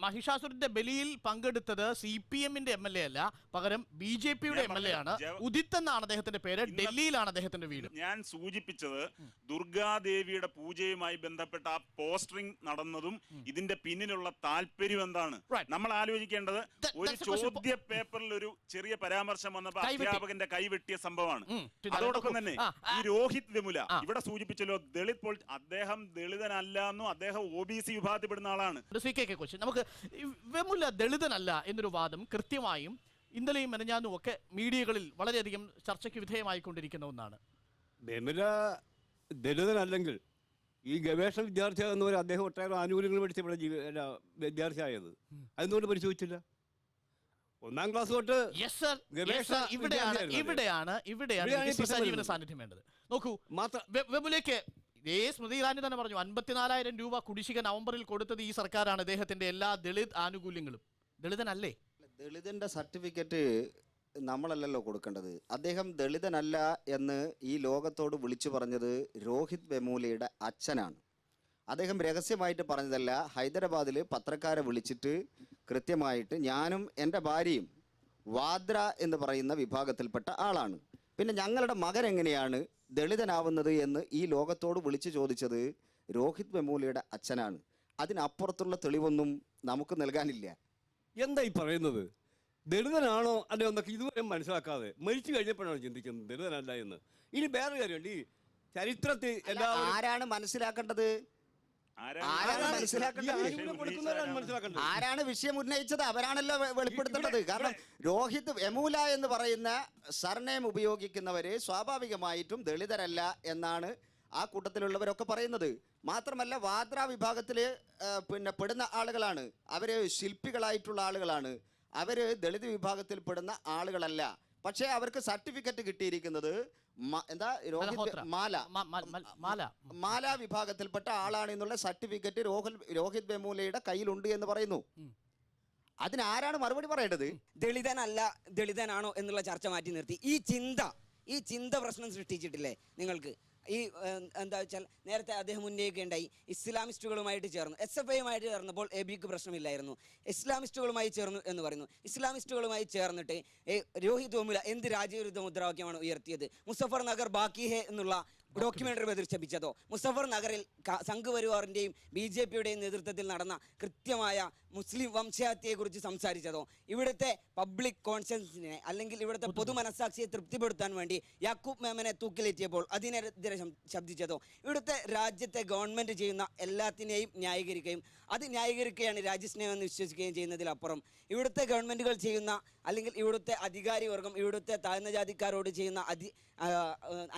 മഹിഷാസുരന്റെ ബലിയിൽ പങ്കെടുത്തത് CPM-ന്റെ MLA അല്ല, പകരം BJP-യുടെ MLA ആണ്. ഉദിത് എന്നാണ് അദ്ദേഹത്തിന്റെ പേര്. ഡൽഹിയിലാണ് അദ്ദേഹത്തിന്റെ വീട്. ഞാൻ സൂചിപ്പിച്ചത് ദുർഗാദേവിയുടെ പൂജയുമായി ബന്ധപ്പെട്ട ആ പോസ്റ്ററിംഗ് നടന്നതും ഇതിന്റെ പിന്നിലുള്ള താല്പര്യം എന്താണ് നമ്മൾ ആലോചിക്കേണ്ടത്. ഒരു ചോദ്യ പേപ്പറിൽ ഒരു ചെറിയ പരാമർശം വന്നപ്പോൾ അധ്യാപകന്റെ കൈവെട്ടിയ സംഭവമാണ്. അതോടൊപ്പം തന്നെ ഈ രോഹിത് വെമുല ഇവിടെ സൂചിപ്പിച്ചല്ലോ, ദളിത് അദ്ദേഹം ദളിതനല്ലെന്നും അദ്ദേഹം OBC വിഭാഗത്തിൽപ്പെടുന്ന ആളാണ്. നമുക്ക് വെമുല ദളിതനല്ല എന്നൊരു വാദം കൃത്യമായും ഇന്നലെയും മെനഞ്ഞാന്നും ഒക്കെ മീഡിയകളിൽ വളരെയധികം ചർച്ചയ്ക്ക് വിധേയമായിക്കൊണ്ടിരിക്കുന്ന ഒന്നാണ്. വെമുല ദളിതനല്ലെങ്കിൽ ഈ ഗവേഷണ വിദ്യാർത്ഥിയാകുന്നവർ അദ്ദേഹം ഒട്ടേറെ ആനുകൂല്യങ്ങൾ പഠിച്ച ഇവിടെ വിദ്യാർത്ഥിയായത് അതെന്തുകൊണ്ട് പരിശോധിച്ചില്ല? 1ാം ക്ലാസ് തൊട്ട് ഇവിടെയാണ് സാന്നിധ്യം വേണ്ടത്. നോക്കൂ, വെമുലയ്ക്ക് സ്മൃതി ഇറാനി തന്നെ പറഞ്ഞു 54,000 രൂപ കുടിശ്ശിക നവംബറിൽ കൊടുത്തത് ഈ സർക്കാരാണ്. അദ്ദേഹത്തിന്റെ എല്ലാ ദളിത് ആനുകൂല്യങ്ങളും. ദളിതനല്ലേ? ദളിതന്റെ സർട്ടിഫിക്കറ്റ് നമ്മളല്ലല്ലോ കൊടുക്കേണ്ടത്. അദ്ദേഹം ദളിതനല്ല എന്ന് ഈ ലോകത്തോട് വിളിച്ചു പറഞ്ഞത് രോഹിത് വെമുലയുടെ അച്ഛനാണ്. അദ്ദേഹം രഹസ്യമായിട്ട് പറഞ്ഞതല്ല. ഹൈദരാബാദിൽ പത്രക്കാരെ വിളിച്ചിട്ട് കൃത്യമായിട്ട് ഞാനും എൻ്റെ ഭാര്യയും വാദ്ര എന്ന് പറയുന്ന വിഭാഗത്തിൽപ്പെട്ട ആളാണ്, പിന്നെ ഞങ്ങളുടെ മകൻ എങ്ങനെയാണ് ദളിതനാവുന്നത് എന്ന് ഈ ലോകത്തോട് വിളിച്ചു ചോദിച്ചത് രോഹിത് വെമുലയുടെ അച്ഛനാണ്. അതിനപ്പുറത്തുള്ള തെളിവൊന്നും നമുക്ക് നൽകാനില്ല. എന്താ ഈ പറയുന്നത്? ദളിതനാണോ അല്ലയോ എന്നൊക്കെ ഇതുവരെ മനസ്സിലാക്കാതെ മരിച്ചു കഴിഞ്ഞപ്പോഴാണ് ചിന്തിക്കുന്നത് ദളിതനല്ല എന്ന്. ഇനി വേറെ കാര്യമുണ്ട്, ഈ ചരിത്രത്തിൽ ആരാണ് മനസ്സിലാക്കേണ്ടത്? ആരാണ് വിഷയം ഉന്നയിച്ചത്? അവരാണല്ലോ വെളിപ്പെടുത്തേണ്ടത്. കാരണം രോഹിത് വെമുല എന്ന് പറയുന്ന സർനെയിം ഉപയോഗിക്കുന്നവര് സ്വാഭാവികമായിട്ടും ദളിതരല്ല എന്നാണ് ആ കൂട്ടത്തിലുള്ളവരൊക്കെ പറയുന്നത്. മാത്രമല്ല വാദ്ര വിഭാഗത്തിൽ പിന്നെ പെടുന്ന ആളുകളാണ്, അവര് ശില്പികളായിട്ടുള്ള ആളുകളാണ്, അവര് ദളിത് വിഭാഗത്തിൽ പെടുന്ന ആളുകളല്ല. പക്ഷേ അവർക്ക് സർട്ടിഫിക്കറ്റ് കിട്ടിയിരിക്കുന്നത് മാല വിഭാഗത്തിൽപ്പെട്ട ആളാണ് എന്നുള്ള സർട്ടിഫിക്കറ്റ് രോഹിത് വെമുലയുടെ കയ്യിലുണ്ട് എന്ന് പറയുന്നു. അതിനാരാണ് മറുപടി പറയേണ്ടത്? ദളിതനല്ല ദളിതനാണോ എന്നുള്ള ചർച്ച മാറ്റി നിർത്തി ഈ ചിന്ത പ്രശ്നം സൃഷ്ടിച്ചിട്ടില്ലേ നിങ്ങൾക്ക്? ഈ എന്താ വെച്ചാൽ നേരത്തെ അദ്ദേഹം ഉന്നയിക്കുകയുണ്ടായി, ഇസ്ലാമിസ്റ്റുകളുമായിട്ട് ചേർന്നു. SFIയുമായിട്ട് ചേർന്നപ്പോൾ ABക്ക് പ്രശ്നമില്ലായിരുന്നു, ഇസ്ലാമിസ്റ്റുകളുമായി ചേർന്നു എന്ന് പറയുന്നു. ഇസ്ലാമിസ്റ്റുകളുമായി ചേർന്നിട്ട് രോഹിത് വെമുല എന്ത് രാജ്യവിരുദ്ധ മുദ്രാവാക്യമാണ് ഉയർത്തിയത്? മുസഫർ നഗർ ബാക്കി ഹേ എന്നുള്ള ഡോക്യുമെന്ററി പ്രദർശിപ്പിച്ചതോ? മുസഫർ നഗറിൽ സംഘ് പരിവാറിന്റെയും BJPയുടെയും നേതൃത്വത്തിൽ നടന്ന കൃത്യമായ മുസ്ലിം വംശഹത്യയെക്കുറിച്ച് സംസാരിച്ചതോ? ഇവിടുത്തെ പബ്ലിക് കോൺഷ്യൻസിനെ അല്ലെങ്കിൽ ഇവിടുത്തെ പൊതുമനസ്സാക്ഷിയെ തൃപ്തിപ്പെടുത്താൻ വേണ്ടി യാക്കൂബ് മേമനെ തൂക്കിലേറ്റിയപ്പോൾ അതിനെതിരെ ശബ്ദിച്ചതോ? ഇവിടുത്തെ രാജ്യത്തെ ഗവൺമെന്റ് ചെയ്യുന്ന എല്ലാത്തിനെയും ന്യായീകരിക്കുകയും അത് ന്യായീകരിക്കുകയാണ് രാജ്യസ്നേഹം എന്ന് വിശ്വസിക്കുകയും ചെയ്യുന്നതിലപ്പുറം ഇവിടുത്തെ ഗവൺമെന്റുകൾ ചെയ്യുന്ന അല്ലെങ്കിൽ ഇവിടുത്തെ അധികാരി വർഗം ഇവിടുത്തെ താഴ്ന്ന ജാതിക്കാരോട് ചെയ്യുന്ന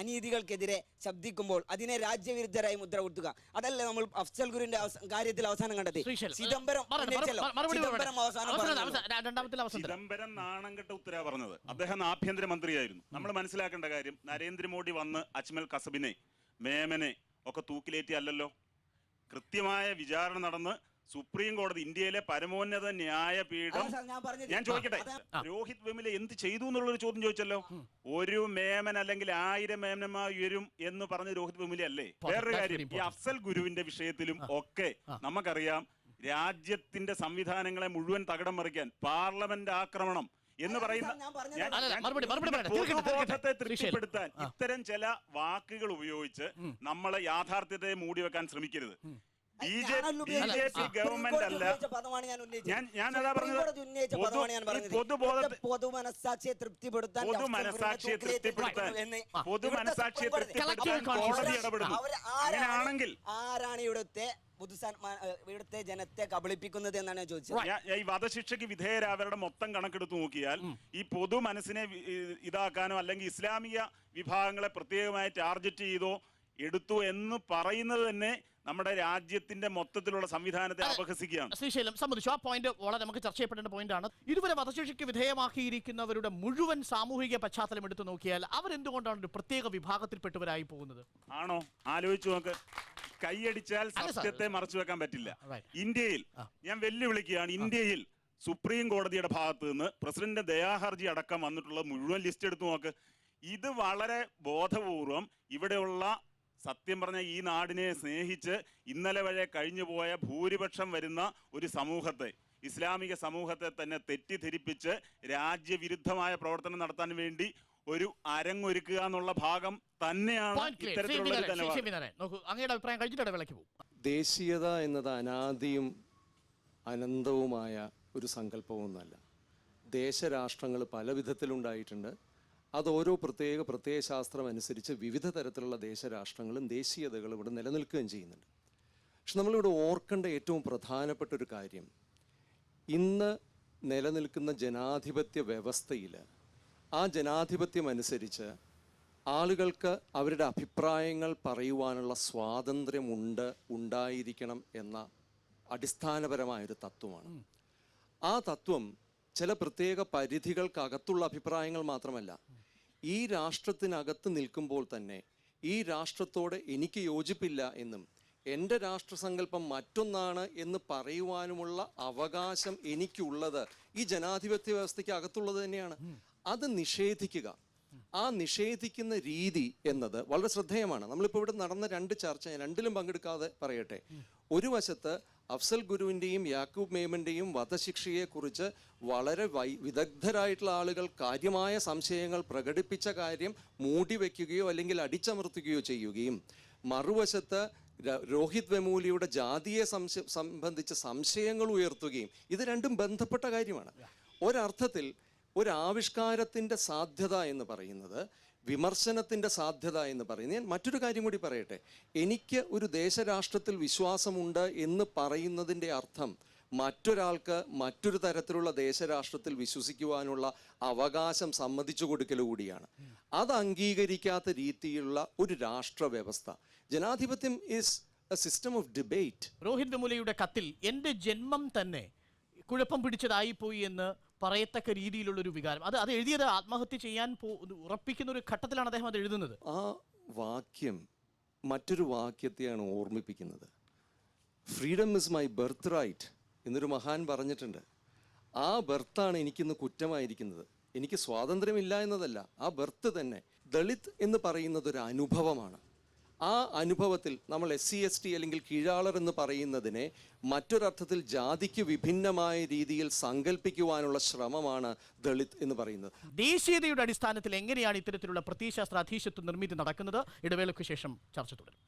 അനീതികൾക്കെതിരെ ശബ്ദിക്കുമ്പോൾ അതിനെ രാജ്യവിരുദ്ധരായി മുദ്ര കൊടുക്കുക. അതല്ലേ നമ്മൾ അഫ്സൽ ഗുരുവിന്റെ കാര്യത്തിൽ അവസാനം കണ്ടെത്തി. ചിദംബരം നാണം കെട്ട ഉത്തരവാ പറഞ്ഞത്. അദ്ദേഹം ആഭ്യന്തരമന്ത്രിയായിരുന്നു. നമ്മൾ മനസ്സിലാക്കേണ്ട കാര്യം, നരേന്ദ്രമോദി വന്ന് അജ്മൽ കസബിനെ മേമനെ ഒക്കെ തൂക്കിലേറ്റിയല്ലോ. കൃത്യമായ വിചാരണ നടന്ന് സുപ്രീം കോടതി, ഇന്ത്യയിലെ പരമോന്നത ന്യായപീഠം, ഞാൻ ചോദിക്കട്ടെ, രോഹിത് വെമുല എന്ത് ചെയ്തു എന്നുള്ളൊരു ചോദ്യം ചോദിച്ചല്ലോ. ഒരു മേമൻ അല്ലെങ്കിൽ 1000 മേമന്മാർ ഉയരും എന്ന് പറഞ്ഞ രോഹിത് വെമുല അല്ലേ? വേറൊരു കാര്യം, ഈ അഫ്സൽ ഗുരുവിന്റെ വിഷയത്തിലും ഒക്കെ നമുക്കറിയാം, രാജ്യത്തിന്റെ സംവിധാനങ്ങളെ മുഴുവൻ തകിടം മറിക്കാൻ പാർലമെന്റ് ആക്രമണം എന്ന് പറയുന്ന പൊതുബോധത്തെ തൃപ്തിപ്പെടുത്താൻ ഇത്തരം ചില വാക്കുകൾ ഉപയോഗിച്ച് നമ്മളെ യാഥാർത്ഥ്യത്തെ മൂടിവെക്കാൻ ശ്രമിക്കരുത്. BJP ഗവൺമെന്റ് അല്ല, ഞാൻ അതാ പറഞ്ഞത്, പൊതുമനസ്സാക്ഷിയെ തൃപ്തിപ്പെടുത്താൻ കോടതി ഇടപെടുന്നു. അങ്ങനെയാണെങ്കിൽ ആരാണ് ഇവിടുത്തെ ജനത്തെ കബളിപ്പിക്കുന്നത് എന്നാണ് ഞാൻ ചോദിച്ചത്. ഈ വധശിക്ഷയ്ക്ക് വിധേയരായവരുടെ മൊത്തം കണക്കെടുത്ത് നോക്കിയാൽ ഈ പൊതു മനസ്സിനെ ഇതാക്കാനോ അല്ലെങ്കിൽ ഇസ്ലാമിക വിഭാഗങ്ങളെ പ്രത്യേകമായി ടാർഗറ്റ് ചെയ്തോ എടുത്തു എന്ന് പറയുന്നത് തന്നെ നമ്മുടെ രാജ്യത്തിന്റെ മൊത്തത്തിലുള്ള സംവിധാനത്തെ അപഹസിക്കുകയാണ്. ശ്രീശൈലം സംബന്ധിച്ചു ആ പോയിന്റ് വളരെ നമുക്ക് ചർച്ച ചെയ്യപ്പെടേണ്ട പോയിന്റാണ്. ഇതുവരെ വധശിക്ഷയ്ക്ക് വിധേയമാക്കിയിരിക്കുന്നവരുടെ മുഴുവൻ സാമൂഹിക പശ്ചാത്തലം എടുത്തു നോക്കിയാൽ അവരെന്തുകൊണ്ടാണ് ഒരു പ്രത്യേക വിഭാഗത്തിൽപ്പെട്ടവരായി പോകുന്നത്? ആണോ? ആലോചിച്ചു നോക്ക്. കൈയടിച്ചാൽ സത്യത്തെ മറച്ചു വെക്കാൻ പറ്റില്ല. ഇന്ത്യയിൽ ഞാൻ വെല്ലുവിളിക്കുകയാണ്, ഇന്ത്യയിൽ സുപ്രീം കോടതിയുടെ ഭാഗത്ത് നിന്ന് പ്രസിഡന്റ് ദയാഹർജി അടക്കം വന്നിട്ടുള്ള മുഴുവൻ ലിസ്റ്റ് എടുത്തു നോക്ക്. ഇത് വളരെ ബോധപൂർവം ഇവിടെയുള്ള സത്യം പറഞ്ഞ ഈ നാടിനെ സ്നേഹിച്ച് ഇന്നലെ വരെ കഴിഞ്ഞു പോയ ഭൂരിപക്ഷം വരുന്ന ഒരു സമൂഹത്തെ, ഇസ്ലാമിക സമൂഹത്തെ തന്നെ തെറ്റിദ്ധരിപ്പിച്ച് രാജ്യവിരുദ്ധമായ പ്രവർത്തനം നടത്താൻ വേണ്ടി ഒരു അരങ്ങൊരുക്കുക എന്നുള്ള ഭാഗം തന്നെയാണ് അങ്ങയുടെ അഭിപ്രായം കഴിഞ്ഞിട്ട് ഇടവേളയ്ക്ക് പോകും. ദേശീയത എന്നത് അനാദിയും അനന്തവുമായ ഒരു സങ്കല്പമൊന്നുമല്ല. ദേശരാഷ്ട്രങ്ങൾ പല വിധത്തിലുണ്ടായിട്ടുണ്ട്. അത് ഓരോ പ്രത്യയശാസ്ത്രം അനുസരിച്ച് വിവിധ തരത്തിലുള്ള ദേശരാഷ്ട്രങ്ങളും ദേശീയതകളും ഇവിടെ നിലനിൽക്കുകയും ചെയ്യുന്നുണ്ട്. പക്ഷെ നമ്മളിവിടെ ഓർക്കേണ്ട ഏറ്റവും പ്രധാനപ്പെട്ട ഒരു കാര്യം, ഇന്ന് നിലനിൽക്കുന്ന ജനാധിപത്യ വ്യവസ്ഥയിൽ ആ ജനാധിപത്യം അനുസരിച്ച് ആളുകൾക്ക് അവരുടെ അഭിപ്രായങ്ങൾ പറയുവാനുള്ള ഉണ്ടായിരിക്കണം എന്ന അടിസ്ഥാനപരമായൊരു തത്വമാണ്. ആ തത്വം ചില പ്രത്യേക പരിധികൾക്കകത്തുള്ള അഭിപ്രായങ്ങൾ മാത്രമല്ല, ഈ രാഷ്ട്രത്തിനകത്ത് നിൽക്കുമ്പോൾ തന്നെ ഈ രാഷ്ട്രത്തോട് എനിക്ക് യോജിപ്പില്ല എന്നും എൻ്റെ രാഷ്ട്രസങ്കല്പം മറ്റൊന്നാണ് എന്ന് പറയുവാനുമുള്ള അവകാശം എനിക്കുള്ളത് ഈ ജനാധിപത്യ വ്യവസ്ഥയ്ക്ക് അകത്തുള്ളത് തന്നെയാണ്. അത് നിഷേധിക്കുക, ആ നിഷേധിക്കുന്ന രീതി എന്നത് വളരെ ശ്രദ്ധേയമാണ്. നമ്മളിപ്പോൾ ഇവിടെ നടന്ന രണ്ട് ചർച്ച, രണ്ടിലും പങ്കെടുക്കാതെ പറയട്ടെ. ഒരു വശത്ത് അഫ്സൽ ഗുരുവിൻ്റെയും യാക്കൂബ് മേമൻ്റെയും വധശിക്ഷയെക്കുറിച്ച് വളരെ വിദഗ്ധരായിട്ടുള്ള ആളുകൾ കാര്യമായ സംശയങ്ങൾ പ്രകടിപ്പിച്ച കാര്യം മൂടിവെക്കുകയോ അല്ലെങ്കിൽ അടിച്ചമർത്തുകയോ ചെയ്യുകയും, മറുവശത്ത് രോഹിത് വെമൂലിയുടെ ജാതിയെ സംബന്ധിച്ച സംശയങ്ങൾ ഉയർത്തുകയും, ഇത് രണ്ടും ബന്ധപ്പെട്ട കാര്യമാണ്. ഒരർത്ഥത്തിൽ ഒരു ആവിഷ്കാരത്തിൻ്റെ സാധ്യത എന്ന് പറയുന്നത് വിമർശനത്തിൻ്റെ സാധ്യത എന്ന് പറയുന്നത്. ഞാൻ മറ്റൊരു കാര്യം കൂടി പറയട്ടെ. എനിക്ക് ഒരു ദേശരാഷ്ട്രത്തിൽ വിശ്വാസമുണ്ട് എന്ന് പറയുന്നതിൻ്റെ അർത്ഥം മറ്റൊരാൾക്ക് മറ്റൊരു തരത്തിലുള്ള ദേശരാഷ്ട്രത്തിൽ വിശ്വസിക്കുവാനുള്ള അവകാശം സമ്മതിച്ചു കൊടുക്കൽ കൂടിയാണ്. അത് അംഗീകരിക്കാത്ത രീതിയിലുള്ള ഒരു രാഷ്ട്ര വ്യവസ്ഥ. ജനാധിപത്യം is a system of debate. Rohith വെമുലയുടെ കത്തിൽ എൻ്റെ ജന്മം തന്നെ കുഴപ്പം പിടിച്ചതായിപ്പോയി എന്ന് പറയത്തക്ക രീതിയിലുള്ളൊരു വികാരം, അത് എഴുതിയത് ആത്മഹത്യ ചെയ്യാൻ ഉറപ്പിക്കുന്ന ഒരു ഘട്ടത്തിലാണ് അദ്ദേഹം അത് എഴുതുന്നത്. ആ വാക്യം മറ്റൊരു വാക്യത്തെയാണ് ഓർമ്മിപ്പിക്കുന്നത്. Freedom is my birthright എന്നൊരു മഹാൻ പറഞ്ഞിട്ടുണ്ട്. ആ ബർത്താണ് എനിക്കിന്ന് കുറ്റമായിരിക്കുന്നത്. എനിക്ക് സ്വാതന്ത്ര്യമില്ല എന്നതല്ല, ആ ബർത്ത് തന്നെ. ദളിത് എന്ന് പറയുന്നത് ഒരു അനുഭവമാണ്. ആ അനുഭവത്തിൽ നമ്മൾ SC/ST അല്ലെങ്കിൽ കീഴാളർ എന്ന് പറയുന്നതിനെ മറ്റൊരർത്ഥത്തിൽ ജാതിക്ക് വിഭിന്നമായ രീതിയിൽ സങ്കല്പിക്കുവാനുള്ള ശ്രമമാണ് ദളിത് എന്ന് പറയുന്നത്. ദേശീയതയുടെ അടിസ്ഥാനത്തിൽ എങ്ങനെയാണ് ഇത്തരത്തിലുള്ള പ്രത്യയശാസ്ത്ര അധീശത്വ നിർമ്മിതി നടക്കുന്നത്? ഇടവേളയ്ക്ക് ശേഷം ചർച്ച തുടരും.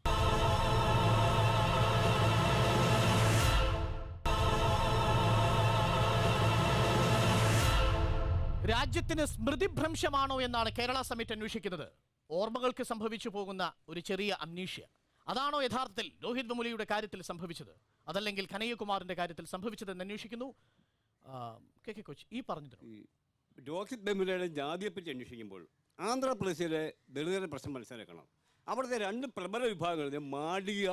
രാജ്യത്തിന് സ്മൃതിഭ്രംശമാണോ എന്നാണ് കേരള സമിറ്റ് അന്വേഷിക്കുന്നത്. ഓർമ്മകൾക്ക് സംഭവിച്ചു പോകുന്ന ഒരു ചെറിയ അംനീഷ്യ, അതാണോ യഥാർത്ഥത്തിൽ രോഹിത് വെമുലയുടെ കാര്യത്തിൽ സംഭവിച്ചത്, അതല്ലെങ്കിൽ കനയ്യകുമാറിന്റെ കാര്യത്തിൽ സംഭവിച്ചതെന്ന് അന്വേഷിക്കുന്നു. KK കോച്ച്, ഈ പറഞ്ഞത് രോഹിത് വെമുലയുടെ ജാതിയെപ്പറ്റി അന്വേഷിക്കുമ്പോൾ ആന്ധ്രാപ്രദേശിലെ ദളിതരുടെ പ്രശ്നം മനസ്സിലാക്കണം. അവിടുത്തെ രണ്ട് പ്രബല വിഭാഗങ്ങൾ മാഡിയ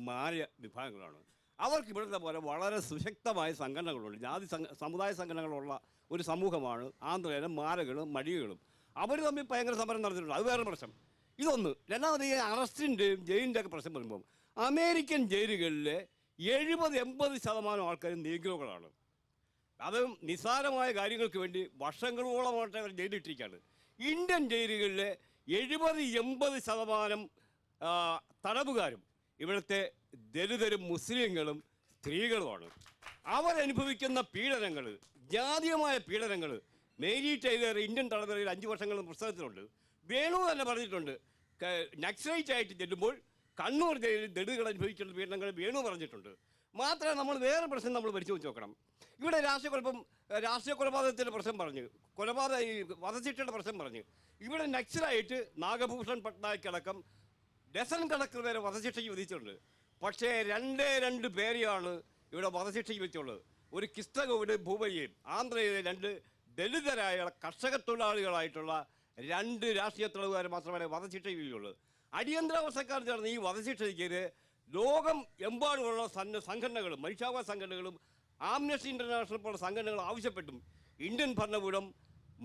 മാര്യ വിഭാഗങ്ങളാണ്. അവർക്ക് ഇവിടുത്തെ പോലെ വളരെ സുശക്തമായ സംഘടനകളുണ്ട്. ജാതി സമുദായ സംഘടനകളുള്ള ഒരു സമൂഹമാണ് ആന്ധ്രയിലെ മാരകളും മടിയകളും. അവർ തമ്മിൽ ഭയങ്കര സമരം നടത്തിയിട്ടുണ്ട്. അത് വേറെ പ്രശ്നം. ഇതൊന്ന്. രണ്ടാമത് ഈ അറസ്റ്റിൻ്റെയും ജയിലിൻ്റെ ഒക്കെ പ്രശ്നം വരുമ്പം അമേരിക്കൻ ജയിലുകളിലെ 70-80% ആൾക്കാരും നീഗ്രോകളാണ്. അത് നിസ്സാരമായ കാര്യങ്ങൾക്ക് വേണ്ടി വർഷങ്ങളോളമായിട്ട് അവർ ജയിലിട്ടിരിക്കുകയാണ്. ഇന്ത്യൻ ജയിലുകളിലെ 70-80% തടവുകാരും ഇവിടുത്തെ ദലിതരും മുസ്ലിങ്ങളും സ്ത്രീകളുമാണ്. അവരനുഭവിക്കുന്ന പീഡനങ്ങൾ, ജാതീയമായ പീഡനങ്ങൾ, മേരി ടൈലർ ഇന്ത്യൻ തടവറയിൽ 5 വർഷങ്ങളും പുസ്തകത്തിലുണ്ട്. വേണു തന്നെ പറഞ്ഞിട്ടുണ്ട്. നക്സലൈറ്റ് ആയിട്ട് ചെല്ലുമ്പോൾ കണ്ണൂർ ജയിലിൽ ദളിതുകൾ അനുഭവിക്കുന്ന പീഡനങ്ങൾ വേണു പറഞ്ഞിട്ടുണ്ട്. മാത്രമേ നമ്മൾ വേറെ പ്രശ്നം നമ്മൾ പരിശോധിച്ച് നോക്കണം. ഇവിടെ രാഷ്ട്രീയ കൊലപാതകത്തിൻ്റെ പ്രശ്നം പറഞ്ഞ്, ഈ വധശിക്ഷയുടെ പ്രശ്നം പറഞ്ഞ്, ഇവിടെ നക്സലായിട്ട് നാഗഭൂഷൺ പട്നായിക് അടക്കം ഡസൻ കണക്കിന് പേരെ വധശിക്ഷയ്ക്ക് വിധിച്ചിട്ടുണ്ട്. പക്ഷേ 2 പേരെയാണ് ഇവിടെ വധശിക്ഷയ്ക്ക് വിധിച്ചുള്ളത്. ഒരു കിസ്തകോവിഡ് ഭൂപയ്യയും ആന്ധ്രയിലെ 2 ദളിതരായ കർഷക തൊഴിലാളികളായിട്ടുള്ള 2 രാഷ്ട്രീയ തടവുകാർ മാത്രമേ വധശിക്ഷയ്ക്ക് വിധിച്ചുള്ളൂ. അടിയന്തരാവസ്ഥക്കാർ ചേർന്ന് ഈ വധശിക്ഷയ്ക്ക് ലോകം എമ്പാടുമുള്ള സംഘടനകളും മനുഷ്യാവകാശ സംഘടനകളും ആംനസ്റ്റി ഇന്റർനാഷണൽ പോലുള്ള സംഘടനകൾ ആവശ്യപ്പെട്ടും ഇന്ത്യൻ ഭരണകൂടം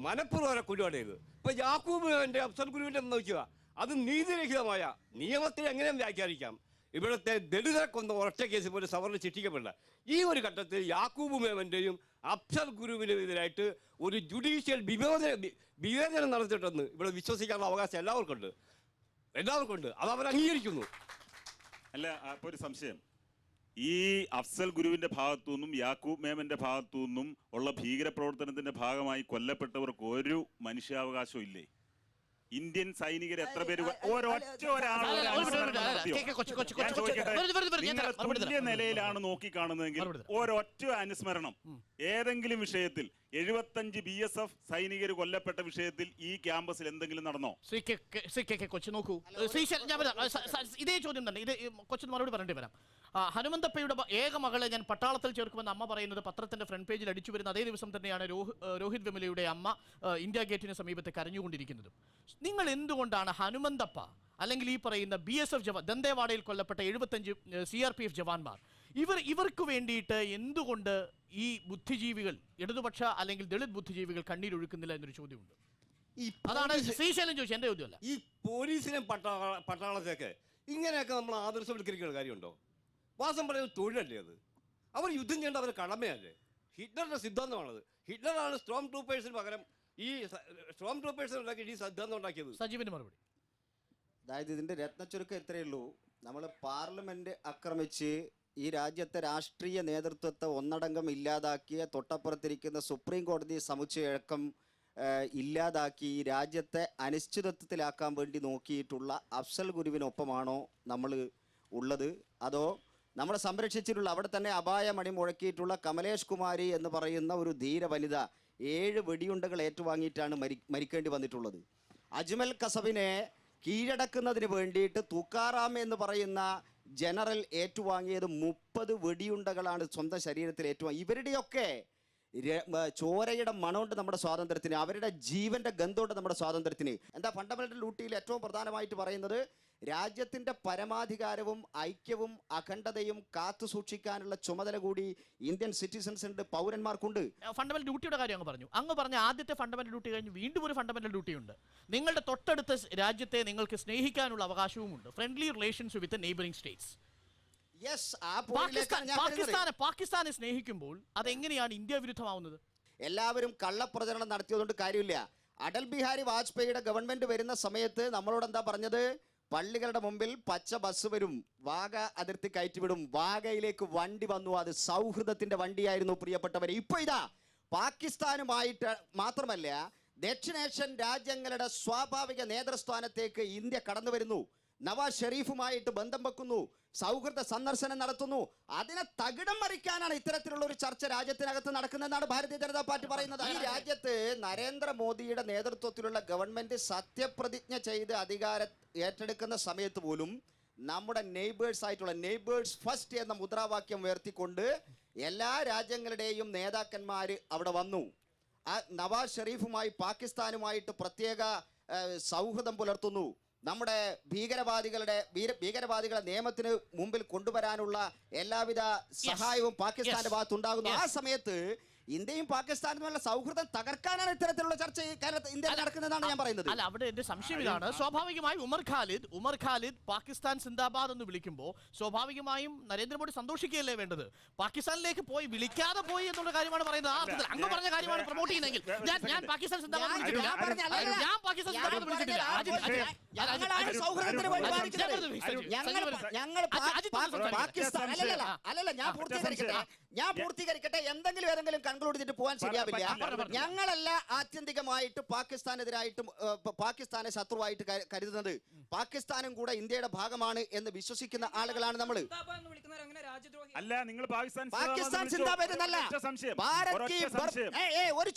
മനഃപൂർവ്വം കൊണ്ടുപോയത്. ഇപ്പോൾ യാക്കൂബിൻ്റെ അഫ്സൽ ഗുരുവിൻ്റെ എന്ന് നോക്കുക, അത് നീതിരഹിതമായ നിയമത്തെ എങ്ങനെ വ്യാഖ്യാനിക്കാം? ഇവിടുത്തെ ദളിതരെ കൊന്ന ഒറ്റ കേസ് പോലും സവർണ ശിക്ഷിക്കപ്പെടില്ല. ഈ ഒരു ഘട്ടത്തിൽ യാക്കൂബ് മേമൻ്റെയും അഫ്സൽ ഗുരുവിനെതിരായിട്ട് ഒരു ജുഡീഷ്യൽ വിവേചനം നടത്തിയിട്ടെന്ന് ഇവിടെ വിശ്വസിക്കാനുള്ള അവകാശം എല്ലാവർക്കും ഉണ്ട് അത് അവർ അംഗീകരിക്കുന്നു. അല്ല, അപ്പോൾ ഒരു സംശയം, ഈ അഫ്സൽ ഗുരുവിന്റെ ഭാഗത്തു നിന്നും യാക്കൂബ് മേമന്റെ ഭാഗത്തു നിന്നും ഉള്ള ഭീകരപ്രവർത്തനത്തിന്റെ ഭാഗമായി കൊല്ലപ്പെട്ടവർക്ക് ഒരു മനുഷ്യാവകാശവും ഇല്ലേ? ഇന്ത്യൻ സൈനികർ എത്ര പേര് തുല്യ നിലയിലാണ് നോക്കിക്കാണുന്നതെങ്കിൽ ഒരൊറ്റ അനുസ്മരണം ഏതെങ്കിലും വിഷയത്തിൽ 75 BSF സൈനികർ കൊല്ലപ്പെട്ട വിഷയത്തിൽ ഈ ക്യാമ്പസിൽ എന്തെങ്കിലും നടന്നോ? കൊച്ചു നോക്കൂ, ഇതേ ചോദ്യം തന്നെ, ഇത് കൊച്ചിന് മറുപടി പറയേണ്ടി വരാം. ഹനുമന്തപ്പയുടെ ഏക മകളെ ഞാൻ പട്ടാളത്തിൽ ചേർക്കുമെന്ന് അമ്മ പറയുന്നത് പത്രത്തിന്റെ ഫ്രണ്ട് പേജിൽ അടിച്ചു വരുന്ന അതേ ദിവസം തന്നെയാണ് രോഹിത് വെമുലയുടെ അമ്മ ഇന്ത്യ ഗേറ്റിന് സമീപത്ത് കരഞ്ഞുകൊണ്ടിരിക്കുന്നതും. നിങ്ങൾ എന്തുകൊണ്ടാണ് ഹനുമന്തപ്പ അല്ലെങ്കിൽ ഈ പറയുന്ന BSF ജവാൻ, ദന്തേവാഡയിൽ കൊല്ലപ്പെട്ട 75 CRPF ജവാന്മാർ, ഇവർക്ക് വേണ്ടിയിട്ട് എന്തുകൊണ്ട് ഈ ബുദ്ധിജീവികൾ, ഇടതുപക്ഷ അല്ലെങ്കിൽ ദളിത് ബുദ്ധിജീവികൾ കണ്ണീരൊഴുക്കുന്നില്ല എന്നൊരു ചോദ്യമുണ്ട്. അതാണ് ശ്രീശൈലം ചോദിച്ചത്, എന്റെ ചോദ്യമല്ല. ഈ പോലീസിനും പട്ടാളത്തെയൊക്കെ ഇങ്ങനെയൊക്കെ നമ്മൾ ആദർശവൽക്കരിക്കുന്ന കാര്യമുണ്ടോ? വാസം പറയുന്നത് തൊഴിലല്ലേ അത്? അവർ യുദ്ധം ചെയ്യേണ്ട അവരുടെ കടമയല്ലേ? ഹിറ്റ്ലറുടെ സിദ്ധാന്തമാണത്. ഹിറ്റ്ലറാണ് സ്ട്രോം ട്രൂപ്പേഴ്സിന് പകരം ഈ സ്ട്രോം ട്രൂപ്പേഴ്സിന് ഉണ്ടാക്കി ഈ സിദ്ധാന്തം ഉണ്ടാക്കിയത്. സജീവിന് മറുപടി. അതായത് ഇതിൻ്റെ രത്നച്ചുരുക്കം ഇത്രയേ ഉള്ളൂ. നമ്മൾ പാർലമെൻറ്റ് ആക്രമിച്ച് ഈ രാജ്യത്തെ രാഷ്ട്രീയ നേതൃത്വത്തെ ഒന്നടങ്കം ഇല്ലാതാക്കിയ, തൊട്ടപ്പുറത്തിരിക്കുന്ന സുപ്രീം കോടതി സമുച്ചയടക്കം ഇല്ലാതാക്കി ഈ രാജ്യത്തെ അനിശ്ചിതത്വത്തിലാക്കാൻ വേണ്ടി നോക്കിയിട്ടുള്ള അഫ്സൽ ഗുരുവിനൊപ്പമാണോ നമ്മൾ ഉള്ളത്? അതോ നമ്മളെ സംരക്ഷിച്ചിട്ടുള്ള, അവിടെ തന്നെ അപായമണി മുഴക്കിയിട്ടുള്ള കമലേഷ് കുമാരി എന്ന് പറയുന്ന ഒരു ധീര വനിത 7 വെടിയുണ്ടകൾ ഏറ്റുവാങ്ങിയിട്ടാണ് മരിക്കേണ്ടി വന്നിട്ടുള്ളത്. അജ്മൽ കസബിനെ കീഴടക്കുന്നതിന് വേണ്ടിയിട്ട് തുക്കാറാം എന്ന് പറയുന്ന ജനറൽ ഏറ്റുവാങ്ങിയത് 30 വെടിയുണ്ടകളാണ് സ്വന്തം ശരീരത്തിൽ ഏറ്റുവാങ്ങി. ഇവരുടെയൊക്കെ ചോരയുടെ മണമുണ്ട് നമ്മുടെ സ്വാതന്ത്ര്യത്തിന്, അവരുടെ ജീവന്റെ ഗന്ധമുണ്ട് നമ്മുടെ സ്വാതന്ത്ര്യത്തിന്. എന്താ ഫണ്ടമെന്റൽ ഡ്യൂട്ടിയിൽ ഏറ്റവും പ്രധാനമായിട്ട് പറയുന്നത്? രാജ്യത്തിൻ്റെ പരമാധികാരവും ഐക്യവും അഖണ്ഡതയും കാത്തു സൂക്ഷിക്കാനുള്ള ചുമതല കൂടി ഇന്ത്യൻ സിറ്റിസൺസ് ഉണ്ട്, പൗരന്മാർക്കുണ്ട്. ഫണ്ടമെന്റൽ ഡ്യൂട്ടിയുടെ കാര്യം അങ്ങ് പറഞ്ഞ ആദ്യത്തെ ഫണ്ടമെന്റൽ ഡ്യൂട്ടി കഴിഞ്ഞ് വീണ്ടും ഒരു ഫണ്ടമെന്റൽ ഡ്യൂട്ടി ഉണ്ട്. നിങ്ങളുടെ തൊട്ടടുത്ത രാജ്യത്തെ നിങ്ങൾക്ക് സ്നേഹിക്കാനുള്ള അവകാശവുമുണ്ട്. Friendly relations with neighbouring states. പാകിസ്ഥാനെ സ്നേഹിക്കുമ്പോൾ അതെങ്ങനെയാണ് ഇന്ത്യ വിരുദ്ധമാവുന്നത്? എല്ലാവരും കള്ളപ്രചരണം നടത്തിയതുകൊണ്ട് കാര്യമില്ല. അടൽ ബിഹാരി വാജ്പേയിയുടെ ഗവൺമെന്റ് വരുന്ന സമയത്ത് നമ്മളോട് എന്താ പറഞ്ഞത്? പള്ളികളുടെ മുമ്പിൽ പച്ച ബസ് വരും, വാഗ അതിർത്തി കയറ്റിവിടും. വാഗയിലേക്ക് വണ്ടി വന്നു, അത് സൗഹൃദത്തിന്റെ വണ്ടിയായിരുന്നു പ്രിയപ്പെട്ടവരെ. ഇപ്പൊ ഇതാ പാകിസ്ഥാനുമായിട്ട് മാത്രമല്ല, ദക്ഷിണേഷ്യൻ രാജ്യങ്ങളുടെ സ്വാഭാവിക നേതൃസ്ഥാനത്തേക്ക് ഇന്ത്യ കടന്നു വരുന്നു. നവാസ് ഷെരീഫുമായിട്ട് ബന്ധം വെക്കുന്നു, സൗഹൃദ സന്ദർശനം നടത്തുന്നു. അതിനെ തകിടം മറിക്കാനാണ് ഇത്തരത്തിലുള്ള ഒരു ചർച്ച രാജ്യത്തിനകത്ത് നടക്കുന്നതെന്നാണ് ഭാരതീയ ജനതാ പാർട്ടി പറയുന്നത്. ഈ രാജ്യത്ത് നരേന്ദ്രമോദിയുടെ നേതൃത്വത്തിലുള്ള ഗവൺമെന്റ് സത്യപ്രതിജ്ഞ ചെയ്ത് അധികാരം ഏറ്റെടുക്കുന്ന സമയത്ത് പോലും നമ്മുടെ നെയ്ബേഴ്സ് ആയിട്ടുള്ള നെയ്ബേഴ്സ് ഫസ്റ്റ് എന്ന മുദ്രാവാക്യം ഉയർത്തിക്കൊണ്ട് എല്ലാ രാജ്യങ്ങളുടെയും നേതാക്കന്മാർ അവിടെ വന്നു. ആ നവാസ് ഷെരീഫുമായി പാകിസ്ഥാനുമായിട്ട് പ്രത്യേക സൗഹൃദം പുലർത്തുന്നു. നമ്മുടെ ഭീകരവാദികളെ നിയമത്തിന് മുമ്പിൽ കൊണ്ടുവരാനുള്ള എല്ലാവിധ സഹായവും പാകിസ്ഥാന്റെ ഭാഗത്തുണ്ടാകുന്നു. ആ സമയത്ത് ഇന്ത്യയും പാകിസ്ഥാനുമുള്ള സൗഹൃദം തകർക്കാനാണ് ഇത്തരത്തിലുള്ള ചർച്ച ഇന്ത്യയിൽ നടക്കുന്നതെന്നാണ് ഞാൻ പറയുന്നത്. അല്ല, അവിടെ എന്റെ സംശയം ഇതാണ്. സ്വാഭാവികമായും ഉമർ ഖാലിദ് പാകിസ്ഥാൻ സിന്ദാബാദ് എന്ന് വിളിക്കുമ്പോൾ സ്വാഭാവികമായും നരേന്ദ്രമോദി സന്തോഷിക്കുകയല്ലേ വേണ്ടത്? പാകിസ്ഥാനിലേക്ക് വിളിക്കാതെ പോയി എന്നുള്ള കാര്യമാണ് പറയുന്നത്. ആ അർത്ഥത്തിൽ അങ്ങ് പറഞ്ഞ കാര്യമാണ് പ്രൊമോട്ട് ചെയ്യുന്നതെങ്കിൽ ഞാൻ പാകിസ്ഥാൻ സിന്ദാബാദ് വിളിച്ചിട്ടില്ല. ഞാൻ പൂർത്തീകരിക്കട്ടെ. ഏതെങ്കിലും കൺക്ലൂഡ് ചെയ്തിട്ട് പോകാൻ ശരിയാവില്ല. ഞങ്ങളല്ല ആത്യന്തികമായിട്ട് പാകിസ്ഥാനെ ശത്രുവായിട്ട് കരുതുന്നത്. പാകിസ്ഥാനും കൂടെ ഇന്ത്യയുടെ ഭാഗമാണ് എന്ന് വിശ്വസിക്കുന്ന ആളുകളാണ് നമ്മൾ. അല്ല, നിങ്ങൾ പാകിസ്ഥാൻ സിന്ദാബാദ് എന്നല്ല. ഒരു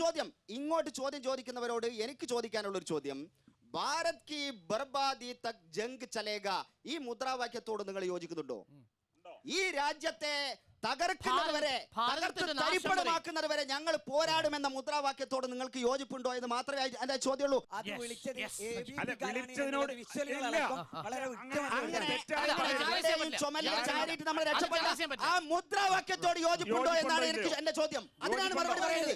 ചോദ്യം ഇങ്ങോട്ട് ചോദിക്കുന്നവരോട് എനിക്ക് ചോദിക്കാനുള്ള ഒരു ചോദ്യം, ഭാരത് കി ബർബാദി തക് ജംഗ് ചലേഗ, ഈ മുദ്രാവാക്യത്തോട് നിങ്ങൾ യോജിക്കുന്നുണ്ടോ? ഈ രാജ്യത്തെ തകർക്കുന്നതുവരെ, തരിപ്പണമാക്കുന്നതുവരെ ഞങ്ങൾ പോരാടുമെന്ന മുദ്രാവാക്യത്തോട് നിങ്ങൾക്ക് യോജിപ്പുണ്ടോ എന്ന് മാത്രമേ എന്റെ ചോദ്യമുള്ളൂ. ആ മുദ്രാവാക്യത്തോട് യോജിപ്പുണ്ടോ എന്നാണ് എനിക്ക് എന്റെ ചോദ്യം. അതിനാണ് മറുപടി പറയുന്നത്.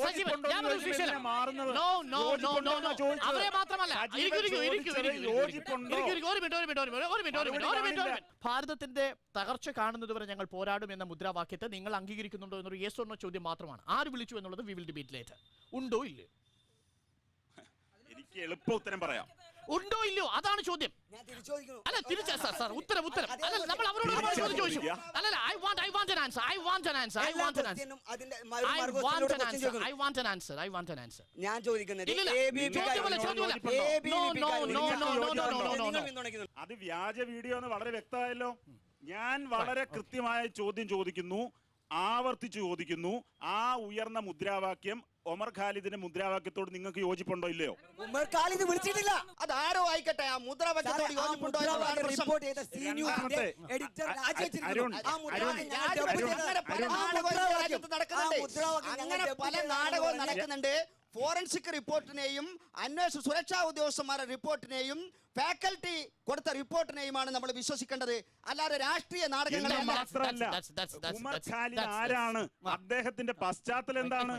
യോജിപ്പുണ്ടോ എന്ന് ചോദിച്ചതിനെ മാറുന്നത്? യോജിപ്പുണ്ടോ എന്ന് ചോദിച്ചത്. അവരെ മാത്രമല്ല ഭാരതത്തിന്റെ തകർച്ച കാണുന്നതുവരെ ഞങ്ങൾ പോരാടും എന്ന മുദ്രാവാക്യത്തെ നിങ്ങൾ അംഗീകരിക്കുന്നുണ്ടോ എന്നൊരു യെസ് ഓർ നോ ചോദ്യം മാത്രമാണ്. ആര് വിളിച്ചു എന്നുള്ളത് വി വിൽ ഡിബേറ്റ് ലേറ്റർ. ഉണ്ടോ ഇല്ലയോ? എനിക്ക് എളുപ്പ ഉത്തരം പറയാം. ഉണ്ടോ ഇല്ലയോ അതാണ് ചോദ്യം. അല്ല തിരിച്ച സാർ ഉത്തരം അല്ല നമ്മൾ അവരോട് ചോദിച്ചു. അല്ലല്ല ഐ വാണ്ട് an answer. ഞാൻ ചോദിക്കുന്നത് അത് വ്യാജ വീഡിയോ എന്ന് വളരെ വ്യക്തമായല്ലോ. ഞാൻ വളരെ കൃത്യമായ ചോദ്യം ചോദിക്കുന്നു, ആവർത്തിച്ചു ചോദിക്കുന്നു. ആ ഉയർന്ന മുദ്രാവാക്യം ഒമർ ഖാലിദിന്റെ മുദ്രാവാക്യത്തോട് നിങ്ങൾക്ക് യോജിപ്പുണ്ടോ ഇല്ലയോ? ഉമർ ഖാലിദ് വിളിച്ചിട്ടില്ല. അതാരോ ആയിക്കട്ടെ, ആ മുദ്രാവാക്യത്തോട് യോജിപ്പുണ്ടോ റിപ്പോർട്ട് ചെയ്ത എഡിറ്റർ അങ്ങനെ പല നാടകവും നടക്കുന്നുണ്ട്. ഫോറൻസിക് റിപ്പോർട്ടിനെയും അന്വേഷണ സുരക്ഷാ ഉദ്യോഗസ്ഥന്മാരുടെ റിപ്പോർട്ടിനെയും ഫാക്കൽറ്റി കൊടുത്ത റിപ്പോർട്ടിനെയുമാണ് നമ്മൾ വിശ്വസിക്കേണ്ടത്, അല്ലാതെ രാഷ്ട്രീയ നാടകങ്ങളെ മാത്രമല്ല. ഉമർ ഖാലിദ് ആരാണ്? അദ്ദേഹത്തിന്റെ പശ്ചാത്തലം എന്താണ്?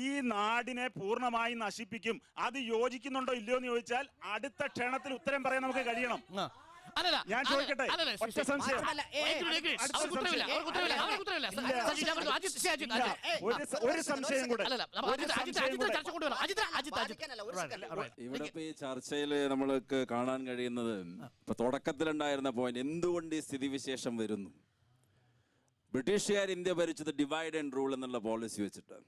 ഈ നാടിനെ പൂർണ്ണമായി നശിപ്പിക്കും. അത് യോജിക്കുന്നുണ്ടോ ഇല്ലയോ എന്ന് ചോദിച്ചാൽ അടുത്ത ക്ഷണത്തിൽ ഉത്തരം പറയാൻ നമുക്ക് കഴിയണം. ഞാൻ ചോദിക്കട്ടെ, ഒറ്റ സംശയം. ഒരു സംശയം കൂടെ. ഇവിടെ ഇപ്പൊ ഈ ചർച്ചയിൽ നമ്മൾക്ക് കാണാൻ കഴിയുന്നത് ഇപ്പൊ തുടക്കത്തിലുണ്ടായിരുന്ന പോയിന്റ്, എന്തുകൊണ്ട് ഈ സ്ഥിതിവിശേഷം വരുന്നു? ബ്രിട്ടീഷുകാർ ഇന്ത്യ ഭരിച്ചത് ഡിവൈഡ് ആൻഡ് റൂൾ എന്നുള്ള പോളിസി വെച്ചിട്ട്.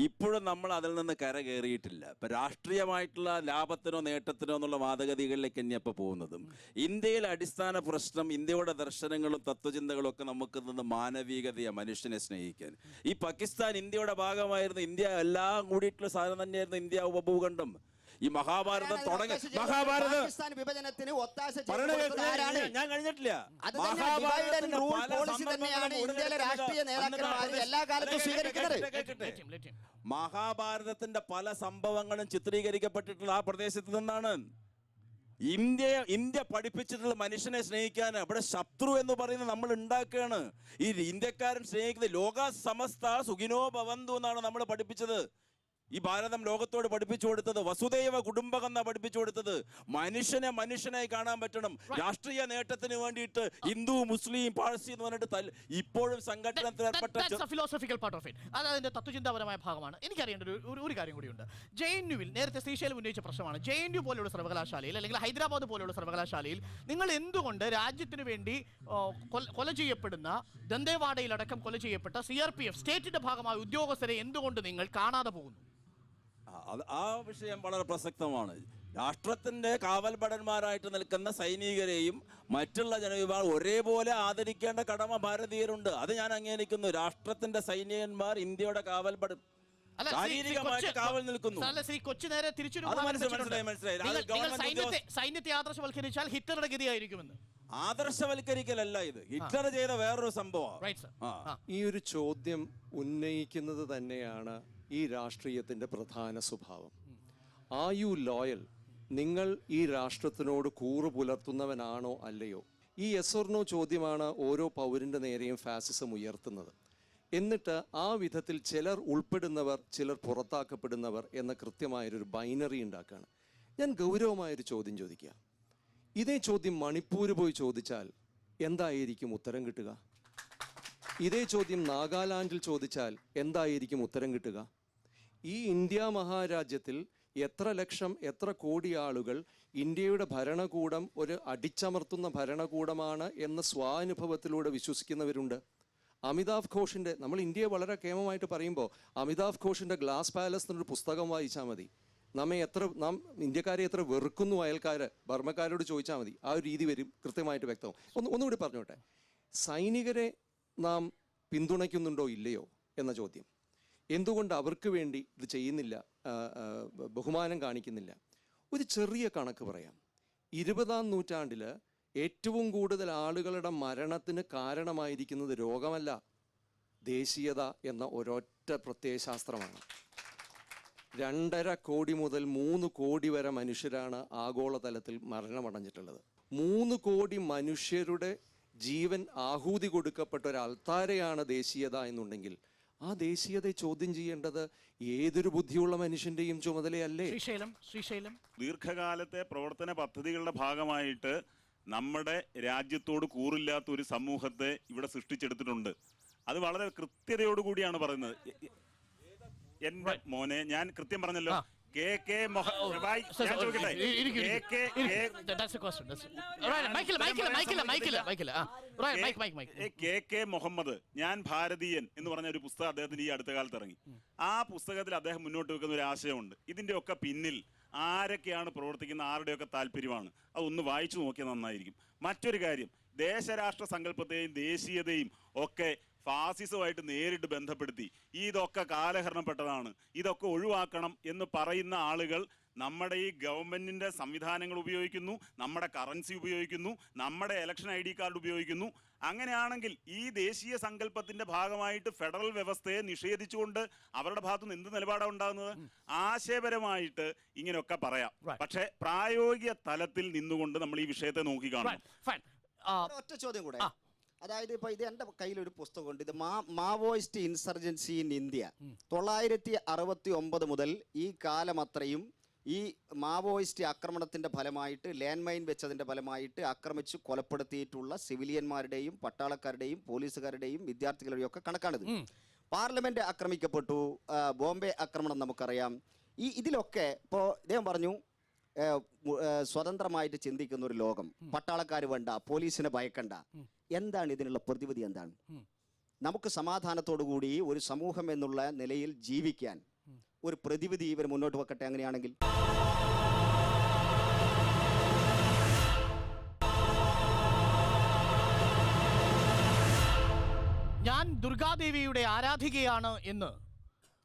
ഇപ്പോഴും നമ്മൾ അതിൽ നിന്ന് കരകയറിയിട്ടില്ല. ഇപ്പം രാഷ്ട്രീയമായിട്ടുള്ള ലാഭത്തിനോ നേട്ടത്തിനോ എന്നുള്ള വാദഗതികളിലേക്ക് തന്നെ ഇപ്പോൾ പോകുന്നതും. ഇന്ത്യയിലെ അടിസ്ഥാന പ്രശ്നം, ഇന്ത്യയുടെ ദർശനങ്ങളും തത്വചിന്തകളും ഒക്കെ നമുക്ക് നിന്ന് മാനവികതയാണ്, മനുഷ്യനെ സ്നേഹിക്കാൻ. ഈ പാകിസ്ഥാൻ ഇന്ത്യയുടെ ഭാഗമായിരുന്നു. ഇന്ത്യ എല്ലാം കൂടിയിട്ടുള്ള സാധനം തന്നെയായിരുന്നു ഇന്ത്യ ഉപഭൂഖണ്ഡം. ഈ മഹാഭാരതം തുടങ്ങി, മഹാഭാരതം വിഭജനത്തിന് ഞാൻ കഴിഞ്ഞിട്ടില്ല. മഹാഭാരതത്തിന്റെ പല സംഭവങ്ങളും ചിത്രീകരിക്കപ്പെട്ടിട്ടുള്ള ആ പ്രദേശത്ത് നിന്നാണ്. ഇന്ത്യ പഠിപ്പിച്ചിട്ടുള്ള മനുഷ്യനെ സ്നേഹിക്കാൻ. ഇവിടെ ശത്രു എന്ന് പറയുന്നത് നമ്മൾ ഉണ്ടാക്കുകയാണ്. ഈ ഇന്ത്യക്കാരൻ സ്നേഹിക്കുന്നത് ലോക സമസ്ത സുഖിനോ ഭവന്തു എന്നാണ് നമ്മൾ പഠിപ്പിച്ചത്. ഈ ഭാരതം ലോകത്തോട് പഠിപ്പിച്ചു കൊടുത്തത് വസുദൈവ കുടുംബകം എന്നാ പഠിപ്പിച്ചു കൊടുത്തത്. മനുഷ്യനെ മനുഷ്യനായി കാണാൻ പറ്റണം. രാഷ്ട്രീയ നേട്ടത്തിന് വേണ്ടിയിട്ട് ഹിന്ദു മുസ്ലിം പാഴ്സി എന്ന് പറഞ്ഞിട്ട് ഇപ്പോഴും സംഘടനത്തിൽ അതിന്റെ തത്വചിന്താപരമായ ഭാഗമാണ്. എനിക്കറിയേണ്ട ഒരു കാര്യം കൂടിയുണ്ട്. JNUവിൽ നേരത്തെ ശ്രീശൈലം ഉന്നയിച്ച പ്രശ്നമാണ്. JNU പോലെയുള്ള സർവകലാശാലയിൽ അല്ലെങ്കിൽ ഹൈദരാബാദ് പോലെയുള്ള സർവകലാശാലയിൽ നിങ്ങൾ എന്തുകൊണ്ട് രാജ്യത്തിന് വേണ്ടി കൊല ചെയ്യപ്പെടുന്ന ദന്തേവാഡയിലടക്കം കൊല ചെയ്യപ്പെട്ട CRPF സ്റ്റേറ്റിന്റെ ഭാഗമായ ഉദ്യോഗസ്ഥരെ എന്തുകൊണ്ട് നിങ്ങൾ കാണാതെ പോകുന്നു? ആ വിഷയം വളരെ പ്രസക്തമാണ്. രാഷ്ട്രത്തിന്റെ കാവൽഭടന്മാരായിട്ട് നിൽക്കുന്ന സൈനികരെയും മറ്റുള്ള ജനവിഭാഗം ഒരേപോലെ ആദരിക്കേണ്ട കടമ ഭാരതീയരുണ്ട്. അത് ഞാൻ അംഗീകരിക്കുന്നു. രാഷ്ട്രത്തിന്റെ സൈനികന്മാർ ഇന്ത്യയുടെ കാവൽഭടൻ ശാരീരികമായിട്ട് കാവൽ നിൽക്കുന്നു. സൈന്യത്തെ ആദർശവൽക്കരിച്ചാൽ ഹിറ്റ്ലറുടെ ഗതിയായിരിക്കുമെന്ന്. ആദർശവൽക്കരിക്കലല്ല ഇത്, ഹിറ്റ്ലർ ചെയ്ത വേറൊരു സംഭവം. ഈ ഒരു ചോദ്യം ഉന്നയിക്കുന്നത് തന്നെയാണ് ഈ രാഷ്ട്രീയത്തിന്റെ പ്രധാന സ്വഭാവം. ആർ യു ലോയൽ? നിങ്ങൾ ഈ രാഷ്ട്രത്തിനോട് കൂറു പുലർത്തുന്നവനാണോ അല്ലയോ? ഈ യെസ് ഓർ നോ ചോദ്യമാണ് ഓരോ പൗരന്റെ നേരെയും ഫാസിസം ഉയർത്തുന്നത്. എന്നിട്ട് ആ വിധത്തിൽ ചിലർ ഉൾപ്പെടുന്നവർ, ചിലർ പുറത്താക്കപ്പെടുന്നവർ എന്ന കൃത്യമായൊരു ബൈനറി ഉണ്ടാക്കുകയാണ്. ഞാൻ ഗൗരവമായൊരു ചോദ്യം ചോദിക്കുക. ഇതേ ചോദ്യം മണിപ്പൂർ പോയി ചോദിച്ചാൽ എന്തായിരിക്കും ഉത്തരം കിട്ടുക? ഇതേ ചോദ്യം നാഗാലാൻഡിൽ ചോദിച്ചാൽ എന്തായിരിക്കും ഉത്തരം കിട്ടുക? ഈ ഇന്ത്യ മഹാരാജ്യത്തിൽ എത്ര ലക്ഷം, എത്ര കോടി ആളുകൾ ഇന്ത്യയുടെ ഭരണകൂടം ഒരു അടിച്ചമർത്തുന്ന ഭരണകൂടമാണ് എന്ന സ്വാനുഭവത്തിലൂടെ വിശ്വസിക്കുന്നവരുണ്ട്. അമിതാഭ് ഘോഷിൻ്റെ, നമ്മൾ ഇന്ത്യയെ വളരെ കേമമായിട്ട് പറയുമ്പോൾ അമിതാഭ് ഘോഷിൻ്റെ ഗ്ലാസ് പാലസ് എന്നൊരു പുസ്തകം വായിച്ചാൽ മതി. നാം ഇന്ത്യക്കാരെ എത്ര വെറുക്കുന്നു അയൽക്കാർ, ബർമ്മക്കാരോട് ചോദിച്ചാൽ മതി. ആ ഒരു രീതി വരും, കൃത്യമായിട്ട് വ്യക്തവും. ഒന്നുകൂടി പറഞ്ഞോട്ടെ, സൈനികരെ നാം പിന്തുണയ്ക്കുന്നുണ്ടോ ഇല്ലയോ എന്ന ചോദ്യം. എന്തുകൊണ്ട് അവർക്ക് വേണ്ടി ഇത് ചെയ്യുന്നില്ല, ബഹുമാനം കാണിക്കുന്നില്ല? ഒരു ചെറിയ കണക്ക് പറയാം. 20-ാം നൂറ്റാണ്ടിൽ ഏറ്റവും കൂടുതൽ ആളുകളുടെ മരണത്തിന് കാരണമായിരിക്കുന്നത് രോഗമല്ല, ദേശീയത എന്ന ഒരൊറ്റ പ്രത്യയശാസ്ത്രമാണ്. 2.5 കോടി മുതൽ 3 കോടി വരെ മനുഷ്യരാണ് ആഗോളതലത്തിൽ മരണമടഞ്ഞിട്ടുള്ളത്. 3 കോടി മനുഷ്യരുടെ ജീവൻ ആഹൂതി കൊടുക്കപ്പെട്ട ഒരു അൾത്താരയാണ് ദേശീയത എന്നുണ്ടെങ്കിൽ ആ ദേശീയതയെ ചോദ്യം ചെയ്യേണ്ടത് ഏതൊരു ബുദ്ധിയുള്ള മനുഷ്യന്റെയും ചുമതലയല്ലേ? ശ്രീശൈലം ദീർഘകാലത്തെ പ്രവർത്തന പദ്ധതികളുടെ ഭാഗമായിട്ട് നമ്മുടെ രാജ്യത്തോട് കൂറില്ലാത്ത ഒരു സമൂഹത്തെ ഇവിടെ സൃഷ്ടിച്ചെടുത്തിട്ടുണ്ട്. അത് വളരെ കൃത്യതയോടുകൂടിയാണ് പറയുന്നത്. എന്റെ മോനെ ഞാൻ കൃത്യം പറഞ്ഞല്ലോ. മുഹമ്മദ് ഞാൻ ഭാരതീയൻ എന്ന് പറഞ്ഞ ഒരു പുസ്തകം അദ്ദേഹത്തിന് ഈ അടുത്ത കാലത്ത് ഇറങ്ങി. ആ പുസ്തകത്തിൽ അദ്ദേഹം മുന്നോട്ട് വെക്കുന്ന ഒരു ആശയമുണ്ട്. ഇതിന്റെ ഒക്കെ പിന്നിൽ ആരൊക്കെയാണ് പ്രവർത്തിക്കുന്ന, ആരുടെയൊക്കെ താല്പര്യമാണ്, അതൊന്ന് വായിച്ചു നോക്കിയാൽ നന്നായിരിക്കും. മറ്റൊരു കാര്യം, ദേശരാഷ്ട്ര സങ്കല്പത്തെയും ദേശീയതയും ഒക്കെ ഫാസിസവുമായിട്ട് നേരിട്ട് ബന്ധപ്പെടുത്തി ഇതൊക്കെ കാലഹരണപ്പെട്ടതാണ്, ഇതൊക്കെ ഒഴിവാക്കണം എന്ന് പറയുന്ന ആളുകൾ നമ്മുടെ ഈ ഗവൺമെന്റിന്റെ സംവിധാനങ്ങൾ ഉപയോഗിക്കുന്നു, നമ്മുടെ കറൻസി ഉപയോഗിക്കുന്നു, നമ്മുടെ ഇലക്ഷൻ ID കാർഡ് ഉപയോഗിക്കുന്നു. അങ്ങനെയാണെങ്കിൽ ഈ ദേശീയ സങ്കല്പത്തിന്റെ ഭാഗമായിട്ട് ഫെഡറൽ വ്യവസ്ഥയെ നിഷേധിച്ചുകൊണ്ട് അവരുടെ ഭാഗത്തുനിന്ന് എന്ത് നിലപാടാണ് ഉണ്ടാകുന്നത്? ആശയപരമായിട്ട് ഇങ്ങനെയൊക്കെ പറയാം, പക്ഷെ പ്രായോഗിക തലത്തിൽ നിന്നുകൊണ്ട് നമ്മൾ ഈ വിഷയത്തെ നോക്കിക്കാണും. ഒറ്റ ചോദ്യം കൂടെ. അതായത് ഇപ്പൊ ഇത് എൻ്റെ കയ്യിലൊരു പുസ്തകമുണ്ട്. ഇത് മാവോയിസ്റ്റ് ഇൻസർജൻസി ഇൻ ഇന്ത്യ 969 മുതൽ ഈ കാലം അത്രയും ഈ മാവോയിസ്റ്റ് ആക്രമണത്തിന്റെ ഫലമായിട്ട് ലാൻഡ് മൈൻ വെച്ചതിന്റെ ഫലമായിട്ട് ആക്രമിച്ച് കൊലപ്പെടുത്തിയിട്ടുള്ള സിവിലിയന്മാരുടെയും പട്ടാളക്കാരുടെയും പോലീസുകാരുടെയും വിദ്യാർത്ഥികളുടെയും ഒക്കെ കണക്കാണിത്. പാർലമെന്റ് ആക്രമിക്കപ്പെട്ടു, ബോംബെ ആക്രമണം നമുക്കറിയാം. ഇതിലൊക്കെ ഇപ്പോൾ ഇദ്ദേഹം പറഞ്ഞു സ്വതന്ത്രമായിട്ട് ചിന്തിക്കുന്ന ഒരു ലോകം, പട്ടാളക്കാർ വേണ്ട, പോലീസിനെ ഭയക്കണ്ട. എന്താണ് ഇതിനുള്ള പ്രതിവിധി? എന്താണ്? നമുക്ക് സമാധാനത്തോടുകൂടി ഒരു സമൂഹം എന്നുള്ള നിലയിൽ ജീവിക്കാൻ ഒരു പ്രതിവിധി ഇവർ മുന്നോട്ട് വെക്കട്ടെ. അങ്ങനെയാണെങ്കിൽ ഞാൻ ദുർഗാദേവിയുടെ ആരാധികയാണ് എന്ന്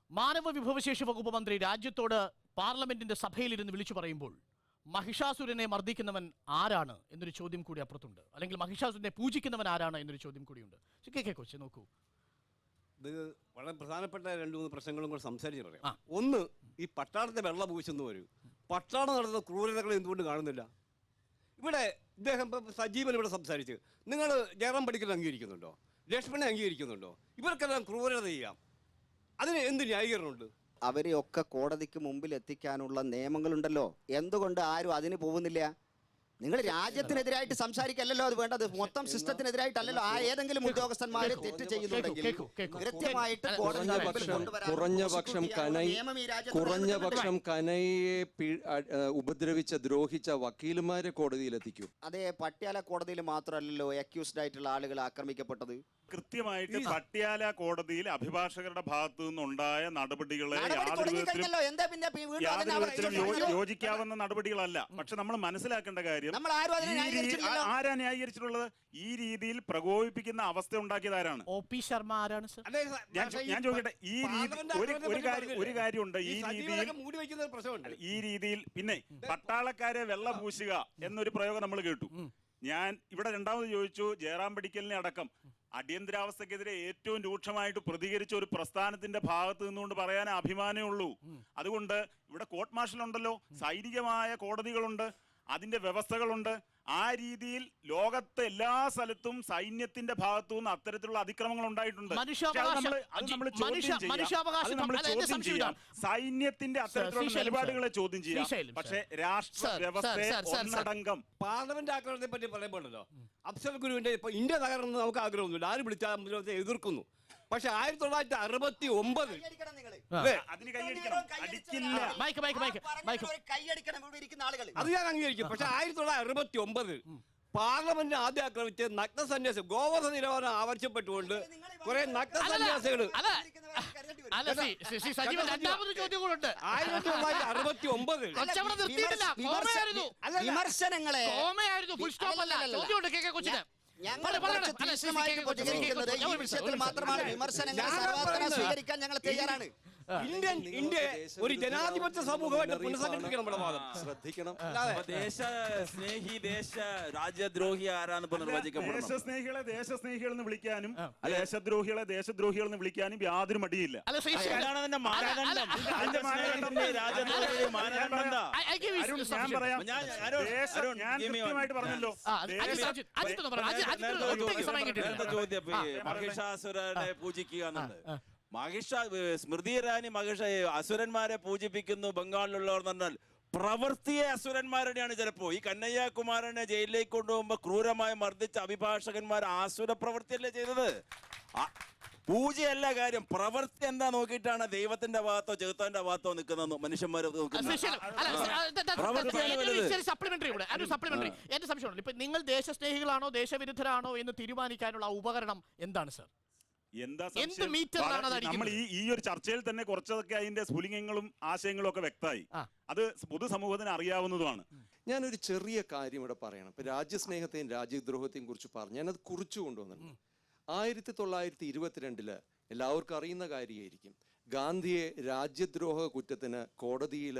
മാനവ വിഭവശേഷി വകുപ്പ് മന്ത്രി രാജ്യത്തോട് പാർലമെന്റിന്റെ സഭയിലിരുന്ന് വിളിച്ചു പറയുമ്പോൾ മഹിഷാസുരനെ മർദ്ദിക്കുന്നവൻ ആരാണ് എന്നൊരു ചോദ്യം കൂടി അപ്പുറത്തുണ്ട്. അല്ലെങ്കിൽ മഹിഷാസുരനെ പൂജിക്കുന്നവൻ ആരാണ് എന്നൊരു ചോദ്യം കൂടിയുണ്ട്. കൊച്ചി നോക്കൂ, ഇത് വളരെ പ്രധാനപ്പെട്ട 2-3 പ്രശ്നങ്ങളും കൂടെ സംസാരിച്ച് പറയാം. ഒന്ന്, ഈ പട്ടാളത്തെ വെള്ളം പൂശുന്നു വരും. പട്ടാളം നടത്തുന്ന ക്രൂരതകൾ എന്തുകൊണ്ട് കാണുന്നില്ല? ഇവിടെ ഇദ്ദേഹം സജീവൻ ഇവിടെ സംസാരിച്ച്, നിങ്ങൾ ജയറാം പണിക്കർ അംഗീകരിക്കുന്നുണ്ടോ? ലക്ഷ്മണനെ അംഗീകരിക്കുന്നുണ്ടോ? ഇവർക്കെല്ലാം ക്രൂരത ചെയ്യാം, അതിന് എന്ത് ന്യായീകരണമുണ്ട്? അവരെയൊക്കെ കോടതിക്ക് മുമ്പിൽ എത്തിക്കാനുള്ള നിയമങ്ങളുണ്ടല്ലോ. എന്തുകൊണ്ട് ആരും അതിന് പോകുന്നില്ല? നിങ്ങൾ രാജ്യത്തിനെതിരായിട്ട് സംസാരിക്കല്ലോ അത് വേണ്ടത്, മൊത്തം സിസ്റ്റത്തിനെതിരായിട്ടല്ലല്ലോ. ആ ഏതെങ്കിലും ഉദ്യോഗസ്ഥന്മാരെ തെറ്റ് ചെയ്യുന്നുണ്ടെങ്കിൽ കൃത്യമായിട്ട് കുറഞ്ഞ പക്ഷം കനയെ ഉപദ്രവിച്ച ദ്രോഹിച്ച വക്കീലുമാരെ കോടതിയിലെത്തിക്കൂ. അതെ, പട്യാല കോടതിയിൽ മാത്രമല്ലല്ലോ അക്യൂസ്ഡ് ആയിട്ടുള്ള ആളുകൾ ആക്രമിക്കപ്പെട്ടത്. കൃത്യമായിട്ട് പട്യാല കോടതിയിൽ അഭിഭാഷകരുടെ ഭാഗത്തു നിന്നുണ്ടായ നടപടികളെ യോജിക്കാവുന്ന നടപടികളല്ല. പക്ഷെ നമ്മൾ മനസ്സിലാക്കേണ്ട കാര്യം, ആരാ ന്യായീകരിച്ചിട്ടുള്ളത്? ഈ രീതിയിൽ പ്രകോപിപ്പിക്കുന്ന അവസ്ഥ ഉണ്ടാക്കിയതാരാണ്? OP ശർമ്മ ആരാണ്? ഞാൻ ചോദിക്കട്ടെ, ഈ ഒരു കാര്യമുണ്ട്, ഈ രീതിയിൽ പിന്നെ പട്ടാളക്കാരെ വെള്ളം പൂശുക എന്നൊരു പ്രയോഗം നമ്മൾ കേട്ടു. ഞാൻ ഇവിടെ രണ്ടാമത് ചോദിച്ചു, ജയറാം പടിക്കലിനെ അടക്കം അടിയന്തരാവസ്ഥക്കെതിരെ ഏറ്റവും രൂക്ഷമായിട്ട് പ്രതികരിച്ച ഒരു പ്രസ്ഥാനത്തിന്റെ ഭാഗത്ത് നിന്നുകൊണ്ട് പറയാൻ അഭിമാനമേ ഉള്ളൂ. അതുകൊണ്ട് ഇവിടെ കോർട്ട് മാർഷൽ ഉണ്ടല്ലോ, സൈനികമായ കോടതികളുണ്ട്, അതിന്റെ വ്യവസ്ഥകളുണ്ട്. ആ രീതിയിൽ ലോകത്തെ എല്ലാ സ്ഥലത്തും സൈന്യത്തിന്റെ ഭാഗത്തു നിന്ന് അത്തരത്തിലുള്ള അതിക്രമങ്ങൾ ഉണ്ടായിട്ടുണ്ട്. സൈന്യത്തിന്റെ അത്തരത്തിലുള്ള നിലപാടുകളെ ചോദ്യം ചെയ്യാം, പക്ഷെ രാഷ്ട്ര വ്യവസ്ഥയെ ഒന്നടങ്കം. പാർലമെന്റ് ആക്രമണത്തെ പറ്റി പറയുമ്പോഴല്ലോ, അഫ്സൽ ഗുരുവിന്റെ ഇപ്പൊ ഇന്ത്യ തകർന്ന് നമുക്ക് ആഗ്രഹമൊന്നുമില്ല, ആര് വിളിച്ചാൽ എതിർക്കുന്നു. പക്ഷെ 1969 അത് ഞാൻ അംഗീകരിക്കും. പക്ഷെ 1969 പാർലമെന്റിനെ ആദ്യം ആക്രമിച്ച് നഗ്ന സന്യാസം ഗോവധ നിരോധനം ആവശ്യപ്പെട്ടുകൊണ്ട് കുറെ നഗ്ന സന്യാസികൾ 1969 വിമർശനങ്ങളെ ഈ വിഷയത്തിൽ മാത്രമാണ്. വിമർശനങ്ങൾ സർവ്വത്ര സ്വീകരിക്കാൻ ഞങ്ങൾ തയ്യാറാണ്. ഇന്ത്യ ഒരു ജനാധിപത്യ സമൂഹമായിട്ട് പുനഃസംഘടിപ്പിക്കണം. നമ്മുടെ വാദം ശ്രദ്ധിക്കണം. ദേശസ്നേഹി രാജ്യദ്രോഹി ആരാണ് നിർവചിക്കപ്പെടുന്നത്? ദേശസ്നേഹികൾ എന്ന് വിളിക്കാനും ദേശദ്രോഹികളെ ദേശദ്രോഹികൾ എന്ന് വിളിക്കാനും യാതൊരു മടിയില്ല. ഞാൻ കൃത്യമായിട്ട് പറഞ്ഞല്ലോ. ചോദ്യം മഹിഷാസുരനെ പൂജിക്കുക എന്നുള്ളത് സ്മൃതി ഇറാനി അസുരന്മാരെ പൂജിപ്പിക്കുന്നു ബംഗാളിലുള്ളവർ എന്ന് പറഞ്ഞാൽ പ്രവൃത്തിയെ അസുരന്മാരുടെയാണ്. ചിലപ്പോൾ ഈ കന്നയ്യകുമാരനെ ജയിലിലേക്ക് കൊണ്ടുപോകുമ്പോൾ ക്രൂരമായി മർദ്ദിച്ച അഭിഭാഷകന്മാർ ആസുര പ്രവൃത്തിയല്ലേ ചെയ്തത്? പൂജയല്ല കാര്യം, പ്രവൃത്തി എന്താ നോക്കിയിട്ടാണ് ദൈവത്തിന്റെ ഭാഗത്തോ ചെകുത്താന്റെ ഭാഗത്തോ നിൽക്കുന്ന മനുഷ്യന്മാർ സപ്ലിമെന്ററി. എന്റെ സംശയമുണ്ട്, ഇപ്പൊ നിങ്ങൾ ദേശസ്നേഹികളാണോ ദേശവിരുദ്ധരാണോ എന്ന് തീരുമാനിക്കാനുള്ള ഉപകരണം എന്താണ് സർ? എന്താ നമ്മൾ ഈ ഒരു ചർച്ചയിൽ തന്നെ കുറച്ചതൊക്കെ അതിന്റെ സ്ഫുലിംഗങ്ങളും ആശയങ്ങളും ഒക്കെ വ്യക്തമായി. അത് പൊതുസമൂഹത്തിന് അറിയാവുന്നതുമാണ്. ഞാനൊരു ചെറിയ കാര്യം ഇവിടെ പറയണം. ഇപ്പൊ രാജ്യസ്നേഹത്തെയും രാജ്യദ്രോഹത്തെയും കുറിച്ച് പറഞ്ഞു, ഞാനത് കുറിച്ചു കൊണ്ടുവന്നിട്ടുണ്ട്. 1922 എല്ലാവർക്കും അറിയുന്ന കാര്യമായിരിക്കും, ഗാന്ധിയെ രാജ്യദ്രോഹ കുറ്റത്തിന് കോടതിയിൽ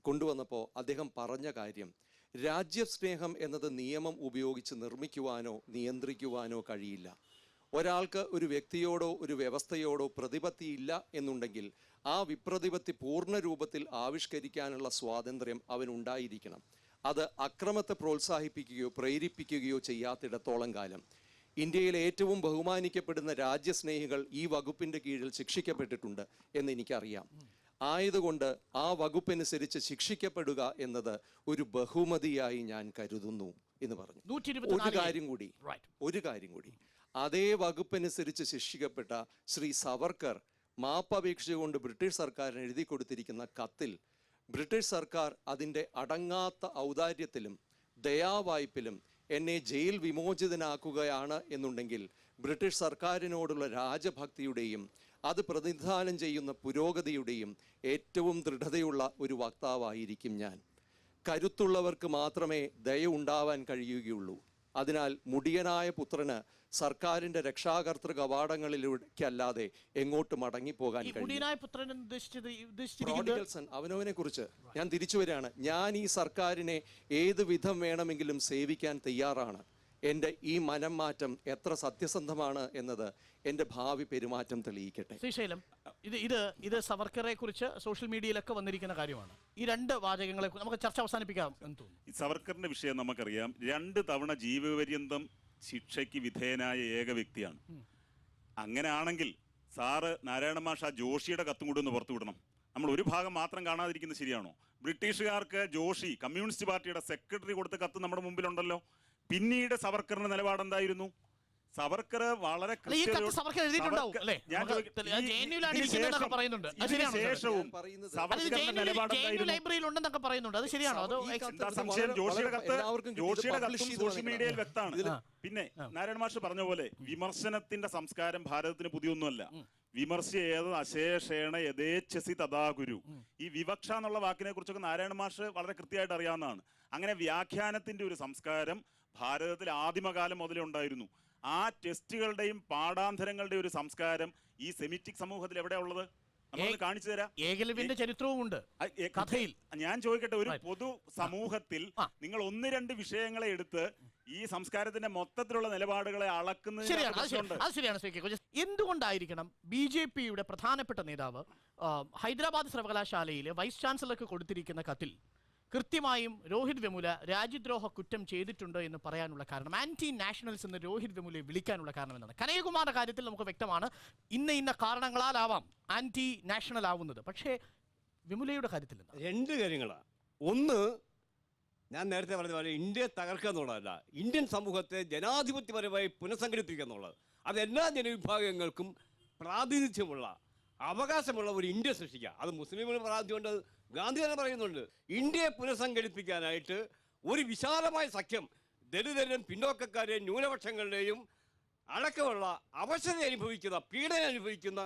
കൊണ്ടുവന്നപ്പോൾ അദ്ദേഹം പറഞ്ഞ കാര്യം, രാജ്യസ്നേഹം എന്നത് നിയമം ഉപയോഗിച്ച് നിർമ്മിക്കുവാനോ നിയന്ത്രിക്കുവാനോ കഴിയില്ല. ഒരാൾക്ക് ഒരു വ്യക്തിയോടോ ഒരു വ്യവസ്ഥയോടോ പ്രതിപത്തിയില്ല എന്നുണ്ടെങ്കിൽ ആ വിപ്രതിപത്തി പൂർണ്ണ രൂപത്തിൽ ആവിഷ്കരിക്കാനുള്ള സ്വാതന്ത്ര്യം അവനുണ്ടായിരിക്കണം. അത് അക്രമത്തെ പ്രോത്സാഹിപ്പിക്കുകയോ പ്രേരിപ്പിക്കുകയോ ചെയ്യാത്തിടത്തോളം കാലം. ഇന്ത്യയിലെ ഏറ്റവും ബഹുമാനിക്കപ്പെടുന്ന രാജ്യസ്നേഹികൾ ഈ വകുപ്പിൻ്റെ കീഴിൽ ശിക്ഷിക്കപ്പെട്ടിട്ടുണ്ട് എന്ന് എനിക്കറിയാം. ആയതുകൊണ്ട് ആ വകുപ്പനുസരിച്ച് ശിക്ഷിക്കപ്പെടുക എന്നത് ഒരു ബഹുമതിയായി ഞാൻ കരുതുന്നു എന്ന് പറഞ്ഞു. ഒരു കാര്യം കൂടി അതേ വകുപ്പനുസരിച്ച് ശിക്ഷിക്കപ്പെട്ട ശ്രീ സവർക്കർ മാപ്പപേക്ഷ ബ്രിട്ടീഷ് സർക്കാരിന് എഴുതി കൊടുത്തിരിക്കുന്ന കത്തിൽ ബ്രിട്ടീഷ് സർക്കാർ അതിൻ്റെ അടങ്ങാത്ത ഔദാര്യത്തിലും ദയാവായ്പിലും എന്നെ ജയിൽ വിമോചിതനാക്കുകയാണ് എന്നുണ്ടെങ്കിൽ ബ്രിട്ടീഷ് സർക്കാരിനോടുള്ള രാജഭക്തിയുടെയും അത് പ്രതിനിധാനം ചെയ്യുന്ന പുരോഗതിയുടെയും ഏറ്റവും ദൃഢതയുള്ള ഒരു വക്താവായിരിക്കും ഞാൻ. കരുത്തുള്ളവർക്ക് മാത്രമേ ദയ ഉണ്ടാവാൻ കഴിയുകയുള്ളൂ. അതിനാൽ മുടിയനായ പുത്രന് സർക്കാരിന്റെ രക്ഷാകർതൃ കവാടങ്ങളിലേക്കല്ലാതെ എങ്ങോട്ട് മടങ്ങിപ്പോകാൻ കഴിയും. അവനവനെ കുറിച്ച് ഞാൻ തിരിച്ചു വരികയാണ്. ഞാൻ ഈ സർക്കാരിനെ ഏത് വിധം വേണമെങ്കിലും സേവിക്കാൻ തയ്യാറാണ്. എൻ്റെ ഈ മനം മാറ്റം എത്ര സത്യസന്ധമാണ് എന്നത് എൻ്റെ ഭാവി പെരുമാറ്റം തെളിയിക്കട്ടെ. ശ്രീശൈലം, ഇത് സവർക്കറെ കുറിച്ച് സോഷ്യൽ മീഡിയയിലൊക്കെ വന്നിരിക്കുന്ന കാര്യമാണ്. ഈ രണ്ട് വാചകങ്ങളെ നമുക്ക് ചർച്ച അവസാനിപ്പിക്കാം എന്ന് തോന്നുന്നു. ഈ സവർക്കറിന്റെ വിഷയം നമുക്കറിയാം. 2 തവണ ജീവപര്യന്തം ശിക്ഷയ്ക്ക് വിധേയനായ ഏക വ്യക്തിയാണ്. അങ്ങനെയാണെങ്കിൽ സാറ് നാരായണ മാഷ ജോഷിയുടെ കത്തും കൂടി ഒന്ന് പുറത്തു വിടണം. നമ്മൾ ഒരു ഭാഗം മാത്രം കാണാതിരിക്കുന്നത് ശരിയാണോ? ബ്രിട്ടീഷുകാർക്ക് ജോഷി കമ്മ്യൂണിസ്റ്റ് പാർട്ടിയുടെ സെക്രട്ടറി കൊടുത്ത കത്ത് നമ്മുടെ മുമ്പിലുണ്ടല്ലോ. പിന്നീട് സവർക്കറിന്റെ നിലപാടെന്തായിരുന്നു? സവർക്കർ വളരെ സോഷ്യൽ മീഡിയയിൽ വ്യക്തമാണ്. പിന്നെ നാരായണ മാഷ് പറഞ്ഞ പോലെ വിമർശനത്തിന്റെ സംസ്കാരം ഭാരതത്തിന് പുതിയൊന്നുമല്ല. വിമർശയേത് അശേഷേണ യഥേച്ഛസി തഥാ ഗുരു. ഈ വിവക്ഷ എന്നുള്ള വാക്കിനെ കുറിച്ചൊക്കെ നാരായണ മാഷ് വളരെ കൃത്യമായിട്ട് അറിയാവുന്നതാണ്. അങ്ങനെ വ്യാഖ്യാനത്തിന്റെ ഒരു സംസ്കാരം ഭാരതത്തിൽ ആദിമകാലം മുതലേ ഉണ്ടായിരുന്നു. ആ ടെസ്റ്റുകളുടെയും പാഠാന്തരങ്ങളുടെയും ഒരു സംസ്കാരം ഈ സെമിറ്റിക് സമൂഹത്തിൽ എവിടെയാ ഉള്ളത്? നമ്മൾ കാണിച്ചു തരാം. ഏകലവ്യന്റെ ചരിത്രവുമുണ്ട് കഥയിൽ. ഞാൻ ചോദിക്കട്ടെ, ഒരു പൊതു സമൂഹത്തിൽ നിങ്ങൾ 1-2 വിഷയങ്ങളെ എടുത്ത് ഈ സംസ്കാരത്തിന്റെ മൊത്തത്തിലുള്ള നിലപാടുകളെ അളക്കുന്നത് ശരിയാണ്. എന്തുകൊണ്ടായിരിക്കണം BJPയുടെ പ്രധാനപ്പെട്ട നേതാവ് ഹൈദരാബാദ് സർവകലാശാലയിലെ വൈസ് ചാൻസലർക്ക് കൊടുത്തിരിക്കുന്ന കത്തിൽ കൃത്യമായും രോഹിത് വെമുല രാജ്യദ്രോഹ കുറ്റം ചെയ്തിട്ടുണ്ട് എന്ന് പറയാനുള്ള കാരണം, ആന്റി നാഷണൽസ് എന്ന് രോഹിത് വെമുലയെ വിളിക്കാനുള്ള കാരണം എന്താണ്? കനയ്യകുമാറിന്റെ കാര്യത്തിൽ നമുക്ക് വ്യക്തമാണ്, ഇന്ന കാരണങ്ങളാലാവാം ആന്റി നാഷണൽ ആവുന്നത്. പക്ഷേ വെമുലയുടെ കാര്യത്തിൽ 2 കാര്യങ്ങളാണ്. ഒന്ന്, ഞാൻ നേരത്തെ പറഞ്ഞ പോലെ ഇന്ത്യയെ തകർക്കുക എന്നുള്ളതല്ല, ഇന്ത്യൻ സമൂഹത്തെ ജനാധിപത്യപരമായി പുനഃസംഘടിപ്പിക്കുക എന്നുള്ളത്. അത് എല്ലാ ജനവിഭാഗങ്ങൾക്കും പ്രാതിനിധ്യമുള്ള അവകാശമുള്ള ഒരു ഇന്ത്യ സൃഷ്ടിക്കുക. അത് മുസ്ലിമുകൾ പ്രാതിനിധ്യമുണ്ട്, ഗാന്ധി തന്നെ പറയുന്നുണ്ട്. ഇന്ത്യയെ പുനഃസംഘടിപ്പിക്കാനായിട്ട് ഒരു വിശാലമായ സഖ്യം ദളിതരും പിന്നോക്കക്കാരെയും ന്യൂനപക്ഷങ്ങളുടെയും അടക്കമുള്ള അവശത അനുഭവിക്കുന്ന, പീഡനം അനുഭവിക്കുന്ന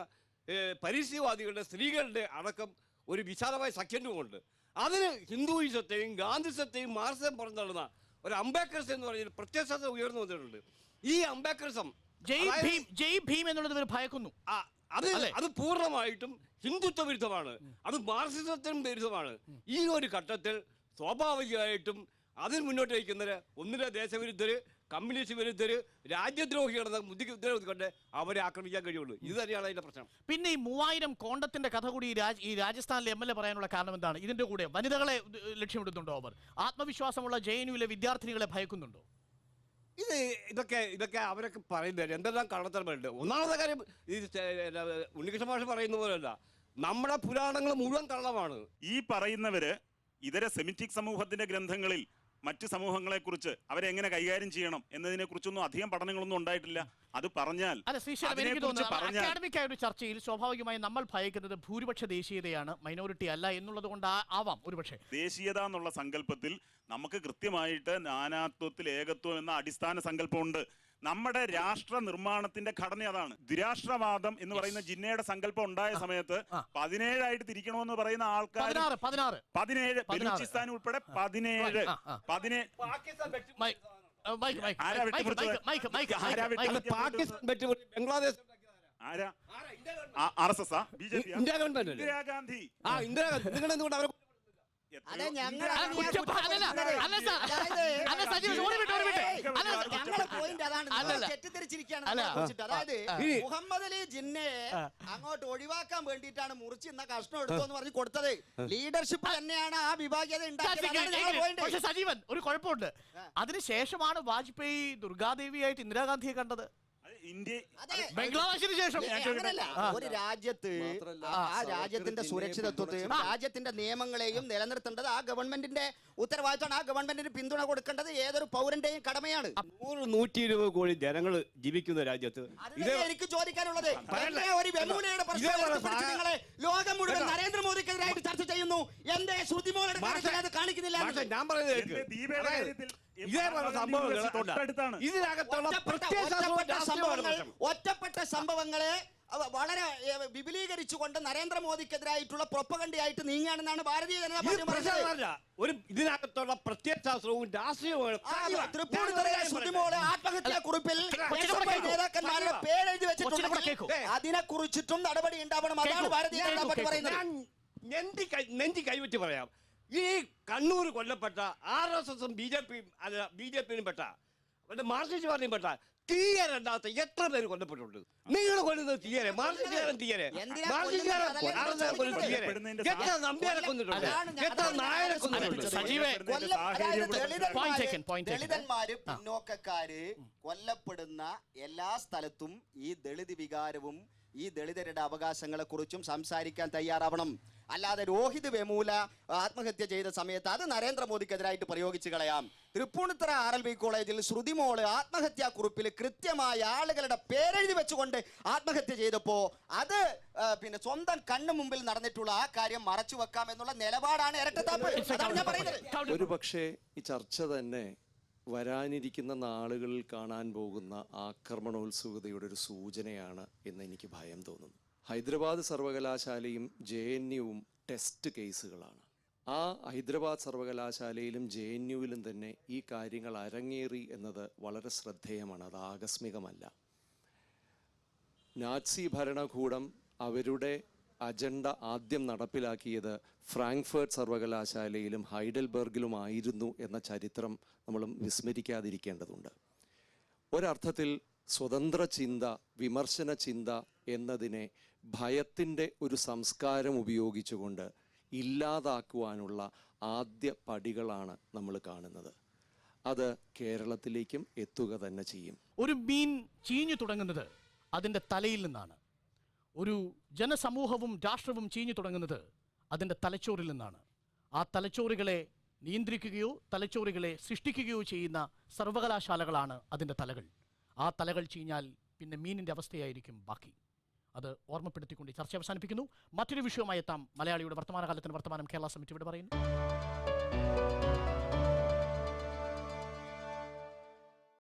പരിസ്ഥിതിവാദികളുടെ, സ്ത്രീകളുടെ അടക്കം ഒരു വിശാലമായ സഖ്യമുണ്ട്. അതിന് ഹിന്ദുയിസത്തെയും ഗാന്ധിസത്തെയും മാർക്സിസം പുറന്തള്ളുന്ന ഒരു അംബേദ്കർസ് എന്ന് പറഞ്ഞ പ്രത്യക്ഷത ഉയർന്നു വന്നിട്ടുണ്ട്. ഈ അംബേദ്കറിസം ജയ് ഭീം എന്നുള്ളത് ഭയക്കുന്നു. അത് പൂർണ്ണമായിട്ടും ഹിന്ദുത്വ വിരുദ്ധമാണ്, അത് മാർക്സിസത്തിന് വിരുദ്ധമാണ്. ഈ ഒരു ഘട്ടത്തിൽ സ്വാഭാവികമായിട്ടും അതിന് മുന്നോട്ട് വയ്ക്കുന്നവര് ഒന്നിലെ ദേശവിരുദ്ധര്, കമ്മ്യൂണിസ്റ്റ് വിരുദ്ധര്, രാജ്യദ്രോഹികളെന്ന മുദ്ര അവരെ ആക്രമിക്കാൻ കഴിയുള്ളൂ. ഇത് തന്നെയാണ് അതിന്റെ പ്രശ്നം. പിന്നെ ഈ 3000 കോണ്ടത്തിന്റെ കഥ കൂടി ഈ രാജസ്ഥാനിലെ MLA പറയാനുള്ള കാരണം എന്താണ്? ഇതിന്റെ കൂടെ വനിതകളെ ലക്ഷ്യമിടുന്നുണ്ടോ? അവർ ആത്മവിശ്വാസമുള്ള JNUവിലെ വിദ്യാർത്ഥിനികളെ ഭയക്കുന്നുണ്ടോ? ഇതൊക്കെ അവരൊക്കെ പറയുന്നത് എന്തെല്ലാം കള്ളത്തരമുണ്ട്. ഒന്നാമത്തെ കാര്യം ഈ ഉണ്ണികൃഷ്ണ മാഷ് പറയുന്ന പോലെയല്ല, നമ്മുടെ പുരാണങ്ങൾ മുഴുവൻ കള്ളമാണ്. ഈ പറയുന്നവര് ഇതര സെമിറ്റിക് സമൂഹത്തിന്റെ ഗ്രന്ഥങ്ങളിൽ മറ്റ് സമൂഹങ്ങളെക്കുറിച്ച് അവരെങ്ങനെ കൈകാര്യം ചെയ്യണം എന്നതിനെ കുറിച്ചൊന്നും അധികം പഠനങ്ങളൊന്നും ഉണ്ടായിട്ടില്ല. അത് പറഞ്ഞാൽ അക്കാഡമിക് ആയ ഒരു ചർച്ചയിൽ സ്വാഭാവികമായി നമ്മൾ ഭയക്കുന്നത് ഭൂരിപക്ഷ ദേശീയതയാണ്, മൈനോറിറ്റി അല്ല എന്നുള്ളത് കൊണ്ട് ആവാം ഒരുപക്ഷെ. ദേശീയത എന്നുള്ള സങ്കല്പത്തിൽ നമുക്ക് കൃത്യമായിട്ട് നാനാത്വത്തിൽ ഏകത്വം എന്ന അടിസ്ഥാന സങ്കല്പമുണ്ട്. നമ്മുടെ രാഷ്ട്ര നിർമ്മാണത്തിന്റെ ഘടന അതാണ്. ദ്വിരാഷ്ട്രവാദം എന്ന് പറയുന്ന ജിന്നയുടെ സങ്കല്പം ഉണ്ടായ സമയത്ത് 17 തിരിക്കണമെന്ന് പറയുന്ന ആൾക്കാർ 17 ബലൂചിസ്ഥാൻ ഉൾപ്പെടെ 17 ബംഗ്ലാദേശ് ആരാ? RSS BJP ഇന്ദിരാഗാന്ധി അതെ, അതായത് മുഹമ്മദ് അലി ജിന്നയെ അങ്ങോട്ട് ഒഴിവാക്കാൻ വേണ്ടിയിട്ടാണ് മുറിച്ച് ഇന്ന കഷ്ണം എടുത്തോന്ന് പറഞ്ഞ് കൊടുത്തത്. ലീഡർഷിപ്പ് തന്നെയാണ് ആ വിഭാഗീയത ഉണ്ടാക്കിയത്. പക്ഷെ സജീവൻ, ഒരു കുഴപ്പമുണ്ട്. അതിനുശേഷമാണ് വാജ്പേയി ദുർഗാദേവിയായിട്ട് ഇന്ദിരാഗാന്ധിയെ കണ്ടത്. ബംഗ്ലാദേശിന് ശേഷം ഒരു രാജ്യത്ത് ആ രാജ്യത്തിന്റെ സുരക്ഷിതത്വത്തെയും രാജ്യത്തിന്റെ നിയമങ്ങളെയും നിലനിർത്തേണ്ടത് ആ ഗവൺമെന്റിന്റെ ഉത്തരവാദിത്തമാണ്. ആ ഗവൺമെന്റിന് പിന്തുണ കൊടുക്കേണ്ടത് ഏതൊരു പൗരന്റെയും കടമയാണ്. 100-120 കോടി ജനങ്ങൾ ജീവിക്കുന്ന രാജ്യത്ത് എനിക്ക് ചോദിക്കാനുള്ളത്, ഒരു വെമുലയുടെ നിങ്ങളെ ലോകം മുഴുവൻ നരേന്ദ്രമോദിക്കെതിരായിട്ട് ചർച്ച ചെയ്യുന്നു, എന്തേ ശ്രുതിമോളുടെ കാര്യത്തിൽ അത് കാണിക്കുന്നില്ല? ഞാൻ പറയുന്നത് ഒറ്റപ്പെട്ട സംഭവങ്ങളെ വളരെ വിപുലീകരിച്ചുകൊണ്ട് നരേന്ദ്രമോദിക്കെതിരായിട്ടുള്ള പ്രൊപ്പഗണ്ടയായിട്ട് നീങ്ങുകയാണെന്നാണ് ഭാരതീയ ജനതാ പാർട്ടി പറയുന്നത്. ഒരു ഇതിനകത്തുള്ള പ്രത്യയശാസ്ത്രവും രാഷ്ട്രീയവും തൃപ്പൂണിത്തുറയിലെ ശ്രുതിമോള് ആത്മഹത്യാ കുറിപ്പിൽ നേതാക്കന്മാരുടെ പേരെഴുതി വെച്ചിട്ടുണ്ട്. അതിനെ കുറിച്ചിട്ടും നടപടി ഉണ്ടാവണം. അതാണ് ഭാരതീയ ജനതാ പാർട്ടി പറയുന്നത്. നെഞ്ചി കൈവറ്റി പറയാം. ഈ കണ്ണൂർ കൊല്ലപ്പെട്ട RSSും BJPയും പെട്ട മാർക്സിസ്റ്റ് പാർട്ടിയും പെട്ട തീയരണ്ടാത്ത എത്ര പേര് കൊല്ലപ്പെട്ടിട്ടുണ്ട്? നിങ്ങൾ കൊല്ലുന്നത് തീയരെ, മാർക്സിസ്റ്റുകാരൻ തീയരെ, എത്ര നമ്പ്യാരെ കൊന്നിട്ടുണ്ട്, എത്ര നായരെ കൊന്നിട്ടുണ്ട്. ദളിതന്മാര് പിന്നോക്കക്കാര് കൊല്ലപ്പെടുന്ന എല്ലാ സ്ഥലത്തും ഈ ദളിത് വികാരവും ഈ ദളിതരുടെ അവകാശങ്ങളെ കുറിച്ചും സംസാരിക്കാൻ തയ്യാറാവണം. അല്ലാതെ രോഹിത് വെമൂല ആത്മഹത്യ ചെയ്ത സമയത്ത് അത് നരേന്ദ്രമോദിക്കെതിരായിട്ട് പ്രയോഗിച്ചു കളയാം. തൃപ്പൂണിത്തുറ RLB കോളേജിൽ ശ്രുതിമോള് ആത്മഹത്യാ കുറിപ്പിൽ കൃത്യമായ ആളുകളുടെ പേരെഴുതി വെച്ചുകൊണ്ട് ആത്മഹത്യ ചെയ്തപ്പോ അത് പിന്നെ സ്വന്തം കണ്ണു മുമ്പിൽ നടന്നിട്ടുള്ള ആ കാര്യം മറച്ചു വെക്കാം എന്നുള്ള നിലപാടാണ് ഇരട്ടത്താപ്പ്. അതാണ് ഞാൻ പറയുന്നത്. ഒരു പക്ഷേ ഈ ചർച്ച തന്നെ വരാനിരിക്കുന്ന നാളുകളിൽ കാണാൻ പോകുന്ന ആക്രമണോത്സുകതയുടെ ഒരു സൂചനയാണ് എന്ന് എനിക്ക് ഭയം തോന്നുന്നു. ഹൈദരാബാദ് സർവകലാശാലയും JNUവും ടെസ്റ്റ് കേസുകളാണ്. ആ ഹൈദരാബാദ് സർവകലാശാലയിലും JNUവിലും തന്നെ ഈ കാര്യങ്ങൾ അരങ്ങേറി എന്നത് വളരെ ശ്രദ്ധേയമാണ്. അത് ആകസ്മികമല്ല. നാസി ഭരണകൂടം അവരുടെ അജണ്ട ആദ്യം നടപ്പിലാക്കിയത് ഫ്രാങ്ക്ഫർട്ട് സർവകലാശാലയിലും ഹൈഡൽബർഗിലുമായിരുന്നു എന്ന ചരിത്രം നമ്മൾ വിസ്മരിക്കാതിരിക്കേണ്ടതുണ്ട്. ഒരർത്ഥത്തിൽ സ്വതന്ത്ര ചിന്ത, വിമർശന ചിന്ത എന്നതിനെ ഭയത്തിൻ്റെ ഒരു സംസ്കാരം ഉപയോഗിച്ചുകൊണ്ട് ഇല്ലാതാക്കുവാനുള്ള ആദ്യ പടികളാണ് നമ്മൾ കാണുന്നത്. അത് കേരളത്തിലേക്കും എത്തുക തന്നെ ചെയ്യും. ഒരു മീൻ ചീഞ്ഞു തുടങ്ങുന്നത് അതിൻ്റെ തലയിൽ നിന്നാണ്. ഒരു ജനസമൂഹവും രാഷ്ട്രവും ചീഞ്ഞു തുടങ്ങുന്നത് അതിൻ്റെ തലച്ചോറിൽ നിന്നാണ്. ആ തലച്ചോറുകളെ നിയന്ത്രിക്കുകയോ തലച്ചോറുകളെ സൃഷ്ടിക്കുകയോ ചെയ്യുന്ന സർവകലാശാലകളാണ് അതിൻ്റെ തലകൾ. ആ തലകൾ ചീഞ്ഞാൽ പിന്നെ മീനിൻ്റെ അവസ്ഥയായിരിക്കും ബാക്കി. അത് ഓർമ്മപ്പെടുത്തിക്കൊണ്ട് ചർച്ച അവസാനിപ്പിക്കുന്നു. മറ്റൊരു വിഷയവുമായി എത്താം. മലയാളിയുടെ വർത്തമാനകാലത്തിന് വർത്തമാനം കേരള സമിതി ഇവിടെ പറയുന്നു.